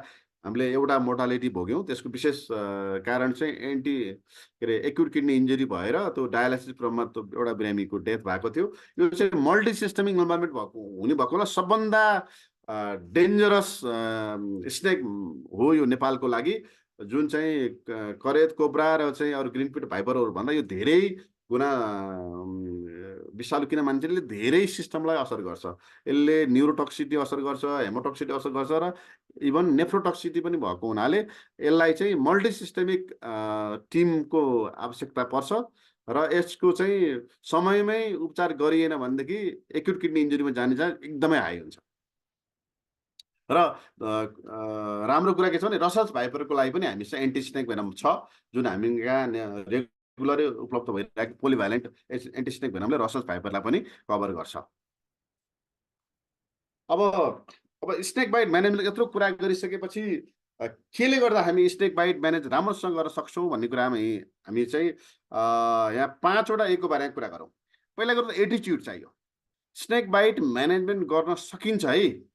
S3: हामीले एउटा मोर्टालिटी भोग्यौँ। त्यसको विशेष कारण चाहिँ के अरे एक्युट किडनी इन्जुरी भएर त्यो डायलाइसिस क्रममा त्यो एउटा बिरामीको डेथ भएको थियो। यो चाहिँ मल्टी सिस्टमिक इन्भल्भमेन्ट भएको होला सबभन्दा डेन्जरस स्नेक हो यो नेपालको लागि, जुन चाहिँ करेत कोब्रा र चाहिँ अरू ग्रिनफिट फाइबरहरू भन्दा यो धेरै गुना विषालु किन मान्छेले धेरै सिस्टमलाई असर गर्छ। यसले न्युरोटक्सिटी असर गर्छ, हेमोटक्सिटी असर गर्छ र इभन नेफ्रोटक्सिटी पनि भएको हुनाले यसलाई चाहिँ मल्टी सिस्टमिक टिमको आवश्यकता पर्छ र यसको चाहिँ समयमै उपचार गरिएन भनेदेखि एक्युट किडनी इन्जुरीमा जाने चान्स एकदमै हाई हुन्छ। र राम्रो कुरा के छ भने रसेल्स फाइबरको लागि पनि हामीसँग एन्टी स्नेक भेनम छ, जुन हामी यहाँ रेगुलरै उपलब्ध भइरहेको पोलिभ्यालेन्ट एन्टी स्नेक भेनमले रसेल्स फाइबरलाई पनि कभर गर्छ। अब स्नेक बाइट म्यानेजमेन्ट यत्रो कुरा गरिसकेपछि केले गर्दा हामी स्नेक बाइट म्यानेज राम्रोसँग गर्न सक्छौँ भन्ने कुरामा हामी चाहिँ यहाँ 5वटा एकको बारेमा कुरा गरौँ। पहिला कुरो त एटिच्युड चाहियो। स्नेक बाइट म्यानेजमेन्ट गर्न सकिन्छ है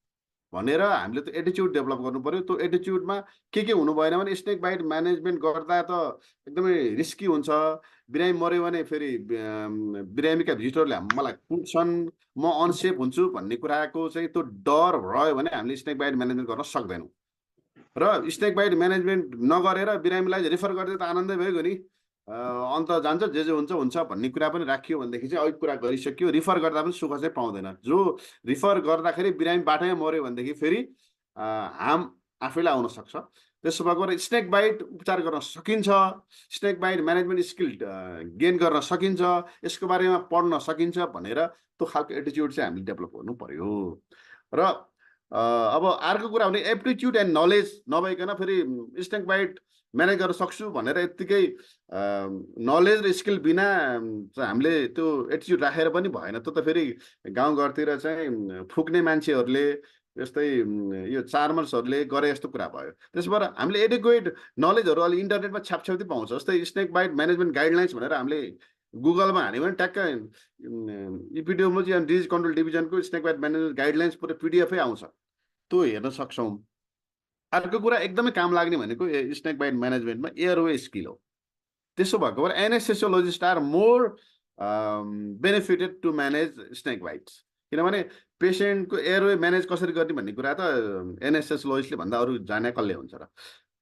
S3: भनेर हामीले त्यो एटिच्युड डेभलप गर्नु पर्यो। त्यो एटिच्युडमा के हुनु भएन भने स्नेक बाइट म्यानेजमेन्ट गर्दा त एकदमै रिस्की हुन्छ। बिरामी मऱ्यो भने फेरि बिरामीका भिजिटरले मलाई कुट्छन्, म अनसेफ हुन्छु भन्ने कुराको चाहिँ त्यो डर रह्यो भने हामीले स्नेक बाइट म्यानेजमेन्ट गर्न सक्दैनौँ। र स्नेक बाइट म्यानेजमेन्ट नगरेर बिरामीलाई रिफर गरिदिए त आनन्दै भयो नि, अन्त जान्छ जे हुन्छ भन्ने कुरा पनि राखियो भनेदेखि चाहिँ अघि कुरा गरिसक्यो। रिफर गर्दा पनि सुख चाहिँ पाउँदैन। जो रिफर गर्दाखेरि बिरामी बाटैमा मऱ्यो भनेदेखि फेरि हार्म आफैलाई आउन सक्छ। त्यसो भएको स्नेक बाइट उपचार गर्न सकिन्छ, snake bite management skill gain गर्न सकिन्छ, यसको बारेमा पढ्न सकिन्छ भनेर त्यो खालको एटिच्युड चाहिँ हामीले डेभलप गर्नु पर्यो। र अब अर्को कुरा भने एप्टिच्युड एन्ड नलेज नभइकन फेरि स्नेक बाइट म्यानेज गर्न सक्छु भनेर यत्तिकै नलेज र स्किल बिना हामीले त्यो एटिच्युड राखेर पनि भएन। त्यो त फेरि गाउँघरतिर चाहिँ फुक्ने मान्छेहरूले जस्तै यो चार्मर्सहरूले गरे जस्तो कुरा भयो। त्यसो भएर हामीले एडिक्वेट नलेजहरू अलि इन्टरनेटमा छ्यापछ्याप्ती पाउँछ। जस्तै स्नेक बाइट म्यानेजमेन्ट गाइडलाइन्स भनेर हामीले गुगलमा हाल्यो भने ट्याक्क इपिडियोलोजी एन्ड डिजिज कन्ट्रोल डिभिजनको स्नेक बाइट म्यानेजमेन्ट गाइडलाइन्स पुरै पिडिएफै आउँछ, त्यो हेर्न सक्छौँ। अर्को कुरा एकदमै काम लाग्ने भनेको स्नेक बाइट म्यानेजमेन्टमा एयरवे स्किल हो। त्यसो भएको भएर anesthesiologist are more benefited to manage snake bites, किनभने पेसेन्टको एयरवे म्यानेज कसरी गर्ने भन्ने कुरा त एनेस्थेसियोलोजिस्टले भन्दा अरू जाने कसले हुन्छ र।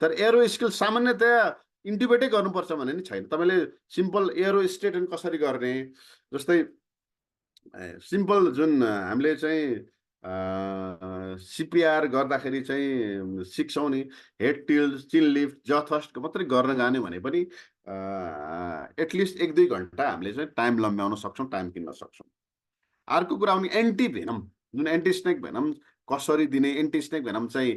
S3: तर एयरवे स्किल सामान्यतया इन्टिबेटै गर्नुपर्छ भने नि छैन। तपाईँले सिम्पल एयरवे स्ट्रेटन कसरी गर्ने, जस्तै सिम्पल जुन हामीले चाहिँ सिपिआर गर्दाखेरि चाहिँ सिक्छौँ नि, हेड टिल्ट, चिन लिफ्ट, ज थ्रस्ट मात्रै गर्न जाने भने पनि एटलिस्ट 1-2 घन्टा हामीले चाहिँ टाइम लम्ब्याउन सक्छौँ, टाइम किन्न सक्छौँ। अर्को कुरा आउने एन्टी भेनम, जुन एन्टी स्नेक भेनम कसरी दिने, एन्टी स्नेक भेनम चाहिँ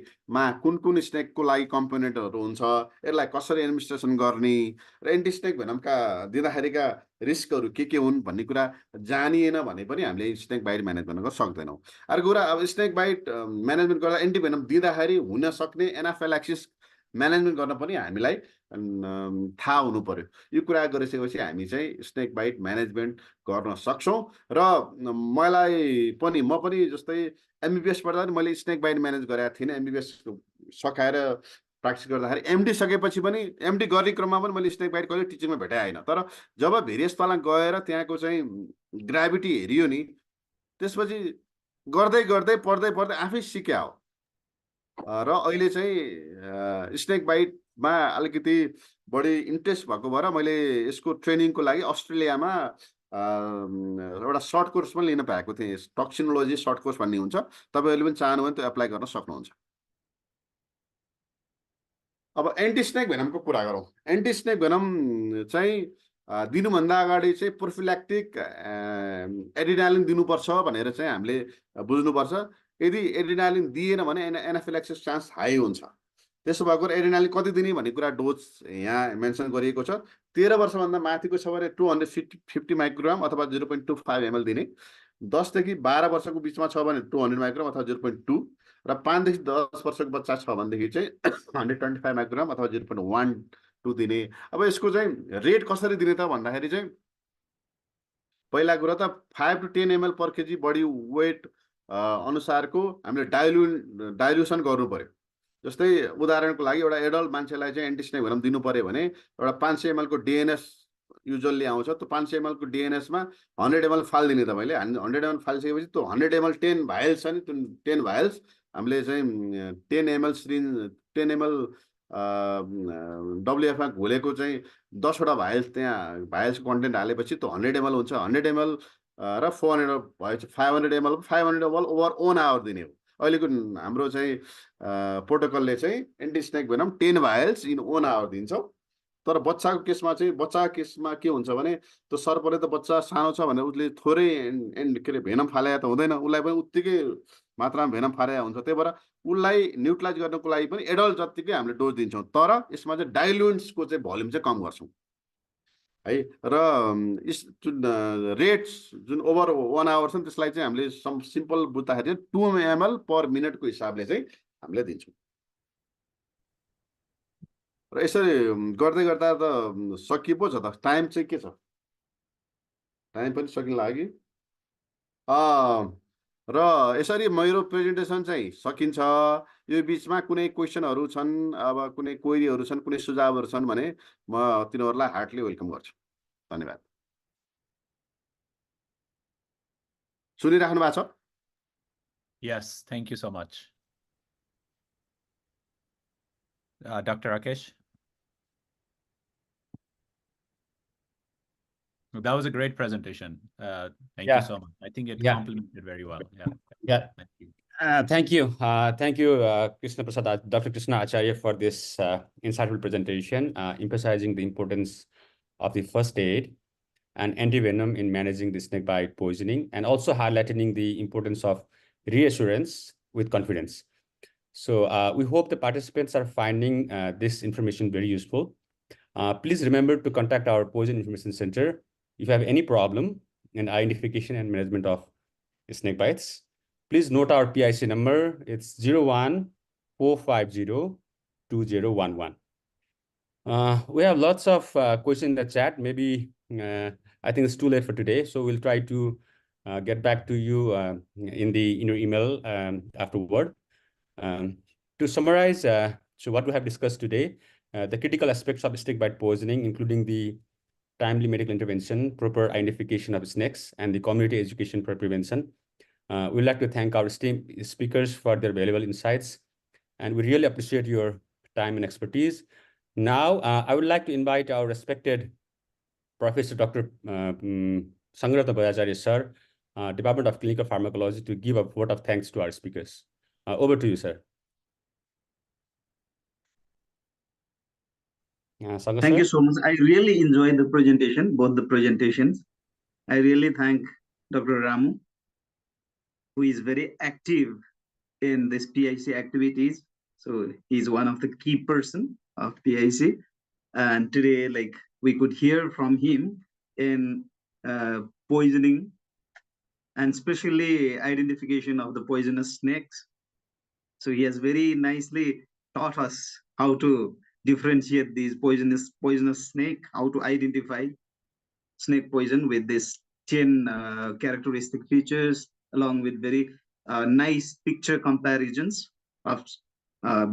S3: कुन स्नेकको लागि कम्पोनेन्टहरू हुन्छ, यसलाई कसरी एडमिनिस्ट्रेसन गर्ने र एन्टी स्नेक भेनमका दिँदाखेरिका रिस्कहरू के हुन् भन्ने कुरा जानिएन भने पनि हामीले स्नेक बाइट म्यानेजमेन्ट गर्न सक्दैनौँ। अर्को कुरा, अब स्नेक बाइट म्यानेजमेन्ट गर्दा एन्टी भेनम दिँदाखेरि हुन सक्ने एनाफाइल्याक्सिस म्यानेजमेन्ट गर्न पनि हामीलाई थाहा हुनु पर्यो। यो कुरा गरिसकेपछि हामी चाहिँ स्नेक बाइट म्यानेजमेन्ट गर्न सक्छौँ। र म पनि जस्तै एमबिबिएस पढ्दा पनि मैले स्नेक बाइट म्यानेज गरेको थिइनँ। एमबिबिएस सकाएर प्र्याक्टिस गर्दाखेरि एमडी सकेपछि पनि एमडी गर्ने क्रममा पनि मैले स्नेक बाइट कहिले टिचिङमा भेटाएँ होइन। तर जब भेरियस तल गएर त्यहाँको चाहिँ ग्राभिटी हेरियो नि, त्यसपछि गर्दै गर्दै पढ्दै आफै सिक्या हो। र अहिले चाहिँ स्नेक बाइटमा अलिकति बढी इन्ट्रेस्ट भएको भएर मैले यसको ट्रेनिङको लागि अस्ट्रेलियामा एउटा सर्ट कोर्स पनि लिन पाएको थिएँ। टक्सिनोलोजी सर्ट कोर्स भन्ने हुन्छ, तपाईँहरूले पनि चाहनु भने त्यो एप्लाई गर्न सक्नुहुन्छ। अब एन्टी स्नेक भेनमको कुरा गरौँ। एन्टी स्नेक भेनम चाहिँ दिनुभन्दा अगाडि चाहिँ प्रोफिल्याक्टिक एड्रिनालिन दिनुपर्छ भनेर चाहिँ हामीले बुझ्नुपर्छ। यदि एड्रिनालिन दिएन भने एनाफिल्याक्सिस चान्स हाई हुन्छ। त्यसो भएको एड्रिनालिन कति दिने भन्ने कुरा डोज यहाँ मेन्सन गरिएको छ। 13 वर्षभन्दा माथिको छ भने 250 माइक्रोग्राम अथवा 0.25 ml दिने। 10 देखि 12 वर्षको बिचमा छ भने 200 माइक्रोग्राम अथवा 0.2, र 5 देखि 10 वर्षको बच्चा छ भनेदेखि चाहिँ 125 माइक्रोग्राम अथवा 0.12 दिने। अब यसको चाहिँ रेट कसरी दिने त भन्दाखेरि चाहिँ पहिला कुरा त 5 to 10 ml per kg buddy wait अनुसारको हामीले डाइल्युसन गर्नु पर्यो। जस्तै उदाहरणको लागि एउटा एडल्ट मान्छेलाई चाहिँ एन्टिस्नेक भेनम दिनु पर्यो भने एउटा 500 ml को डिएनएस युजुअली आउँछ। त्यो 500 ml को डिएनएसमा 100 ml फालिदिने तपाईँले। 100 ml फालिसकेपछि त्यो 100 ml 10 भाइल्स छ नि, त्यो 10 भाइल्स हामीले चाहिँ 10 ml सिरिन्ज 10 ml डब्लुएफमा घोलेको चाहिँ 10वटा भाइल्स त्यहाँ भाइल्स कन्टेन्ट हालेपछि त्यो 100 ml हुन्छ। 100 ml र 400 भएपछि 500 ml 500 ml ओभर 1 आवर दिने हो। अहिलेको हाम्रो चाहिँ प्रोटोकलले चाहिँ एन्टिस्नेक भेनम 10 भाइल्स इन 1 आवर दिन्छौँ। तर बच्चाको केसमा के हुन्छ भने त्यो सर्पले त बच्चा सानो छ भनेर उसले थोरै के अरे भेनम फालेको त हुँदैन, उसलाई पनि उत्तिकै मात्रामा भेनम फालेको हुन्छ। त्यही भएर उसलाई न्युट्रलाइज गर्नको लागि पनि एडल्ट जत्तिकै हामीले डोज दिन्छौँ। तर यसमा चाहिँ डाइल्युन्ट्सको चाहिँ भोल्युम चाहिँ कम गर्छौँ है। र जुन रेट्स जुन ओभर 1 आवर छ नि त्यसलाई चाहिँ हामीले सिम्पल बुझ्दाखेरि 2 ml पर मिनटको हिसाबले चाहिँ हामीले दिन्छौँ। र यसरी गर्दै गर्दा त सकिए पो छ त। टाइम चाहिँ के छ? टाइम पनि सकिन लाग्यो। र यसरी मेरो प्रेजेन्टेसन चाहिँ सकिन्छ। यो बिचमा कुनै क्वेसनहरू छन्, अब कुनै क्वेरीहरू छन्, कुनै सुझावहरू छन् भने म तिनीहरूलाई हार्टली वेलकम गर्छु। धन्यवाद। सुनिराख्नु भएको छ?
S2: Yes, thank you so much. Dr. Rakesh? That was a great presentation. Thank you so much. I think it complemented very well.
S1: Yeah.
S2: Thank you.
S1: Thank you. Thank you, Krishna Prasad, Dr. Krishna Acharya, for this insightful presentation, emphasizing the importance of the first aid and antivenom in managing the snake bite poisoning, and also highlighting the importance of reassurance with confidence. So we hope the participants are finding this information very useful. Please remember to contact our Poison Information Center if you have any problem in identification and management of snake bites. Please note our PIC number. It's 01-450-2011. We have lots of questions in the chat. Maybe I think it's too late for today, so we'll try to get back to you in your email afterward. To summarize, so what we have discussed today, the critical aspects of snake bite poisoning, including the timely medical intervention, proper identification of snakes, and the community education for prevention. We'd like to thank our esteemed speakers for their valuable insights, and we really appreciate your time and expertise. Now, I would like to invite our respected Professor Dr. Sangratna Acharya, sir, Department of Clinical Pharmacology, to give a vote of thanks to our speakers. Over to you, sir.
S4: Thank you so much. I really enjoyed the presentation, both the presentations. I really thank Dr. Ramu, who is very active in this PIC activities. So he's one of the key person of PIC. And today, like, we could hear from him in poisoning and especially identification of the poisonous snakes. So he has very nicely taught us how to differentiate these poisonous snake, how to identify snake poison with this 10 characteristic features, along with very nice picture comparisons of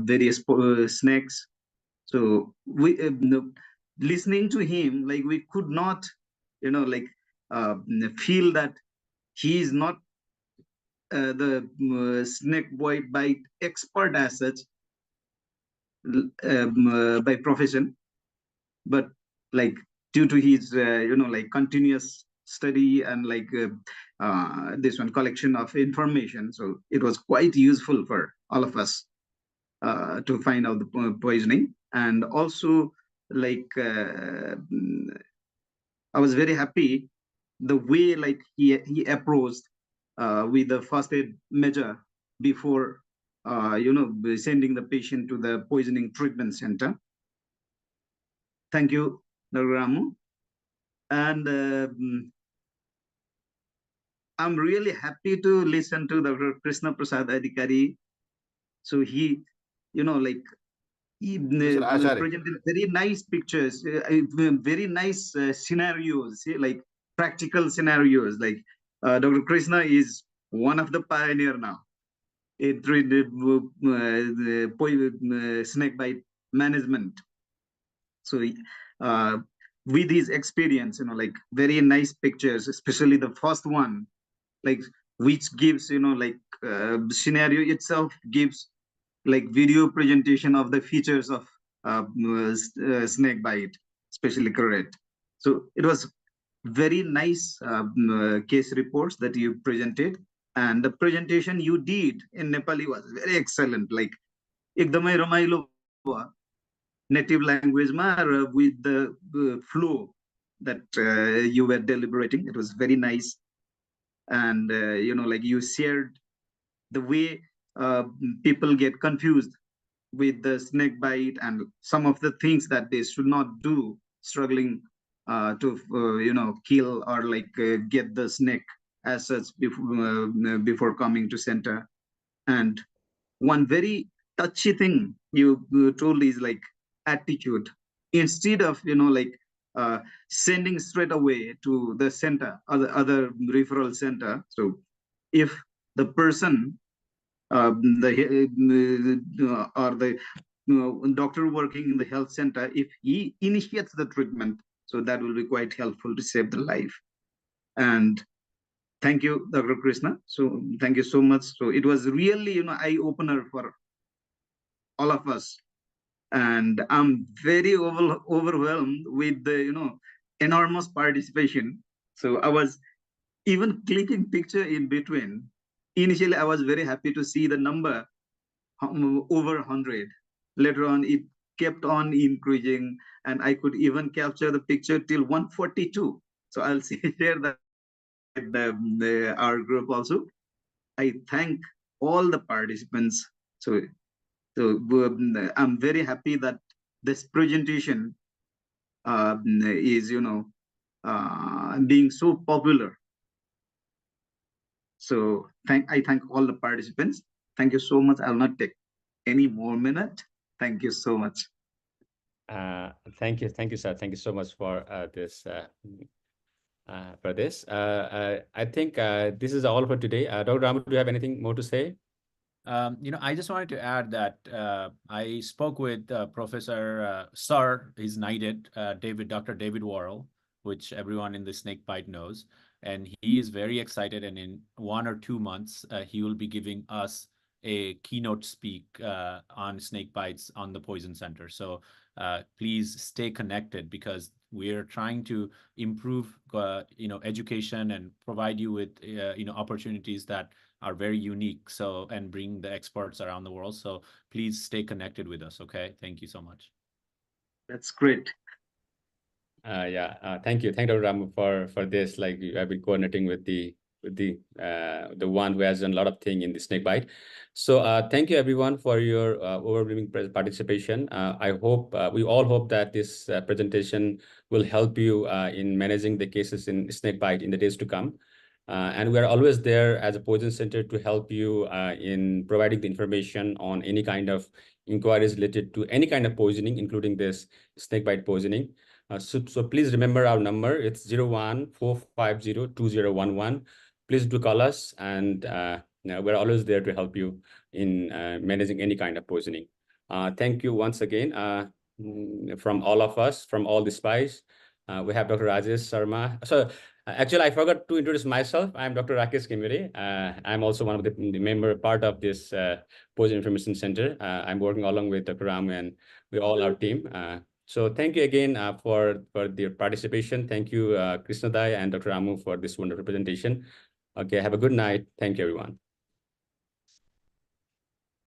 S4: various snakes. So we listening to him, like, we could not, feel that he is not the snake bite expert as such by profession, but like due to his continuous study and this one collection of information, so it was quite useful for all of us to find out the poisoning. And also I was very happy the way like he approached with the first aid measure before sending the patient to the poisoning treatment center. Thank you, Dr. Ramu. And I'm really happy to listen to Dr. Krishna Prasad Adhikari. So he, he
S3: Acharya.
S4: presented very nice pictures, very nice scenarios, like practical scenarios. Like Dr. Krishna is one of the pioneer now. It snake bite management. So with his experience, like very nice pictures, especially the first one, like which gives scenario itself gives like video presentation of the features of snake bite, especially correct. So it was very nice case reports that you presented, and the presentation you did in Nepali was very excellent. Like ekdamai ramailo native language with the flow that you were deliberating. It was very nice, and like you shared the way people get confused with the snake bite and some of the things that they should not do, struggling to kill or like get the snake as such before coming to center. And one very touchy thing you told is like attitude. Instead of sending straight away to the center or the other referral center, so if the person or the doctor working in the health center, if he initiates the treatment, so that will be quite helpful to save the life. And thank you, Dr. Krishna. So thank you so much. So it was really eye opener for all of us, and I'm very overwhelmed with the enormous participation. So I was even clicking picture in between. Initially, I was very happy to see the number over 100. Later on, it kept on increasing, and I could even capture the picture till 142. So I'll share that with our group also. I thank all the participants. So I'm very happy that this presentation is being so popular. So I thank all the participants. Thank you so much. I'll not take any more minute. Thank you so much.
S1: Thank you, sir. Thank you so much for this. I think this is all for today. Dr. Ramu, do you have anything more to say?
S2: I just wanted to add that I spoke with Professor Sir, he's knighted, Dr. David Worrell, which everyone in the snake bite knows. And he is very excited. And in 1 or 2 months, he will be giving us a keynote speak on snake bites on the Poison Center. So please stay connected, because we're trying to improve, education and provide you with, opportunities that are very unique. So, and bring the experts around the world. So please stay connected with us. Okay. Thank you so much.
S4: That's great.
S1: Thank you, Dr. Ramu, for this. Like, you have been coordinating with the one who has done a lot of things in the snake bite. So thank you everyone for your overwhelming participation. We all hope that this presentation will help you in managing the cases in snake bite in the days to come. And we are always there as a Poison Center to help you in providing the information on any kind of inquiries related to any kind of poisoning, including this snake bite poisoning. So please remember our number. It's 01-450-2011. Please do call us, and we're always there to help you in managing any kind of poisoning. Thank you once again from all of us, from all the spies. We have Dr. Rajesh Sharma. So actually, I forgot to introduce myself. I'm Dr. Rakesh Kimiri. I'm also one of the member part of this Poison Information Center. I'm working along with Dr. Ramu and with all our team. So thank you again for the participation. Thank you, Krishna Dai and Dr. Ramu, for this wonderful presentation. Okay, have a good night. Thank you, everyone.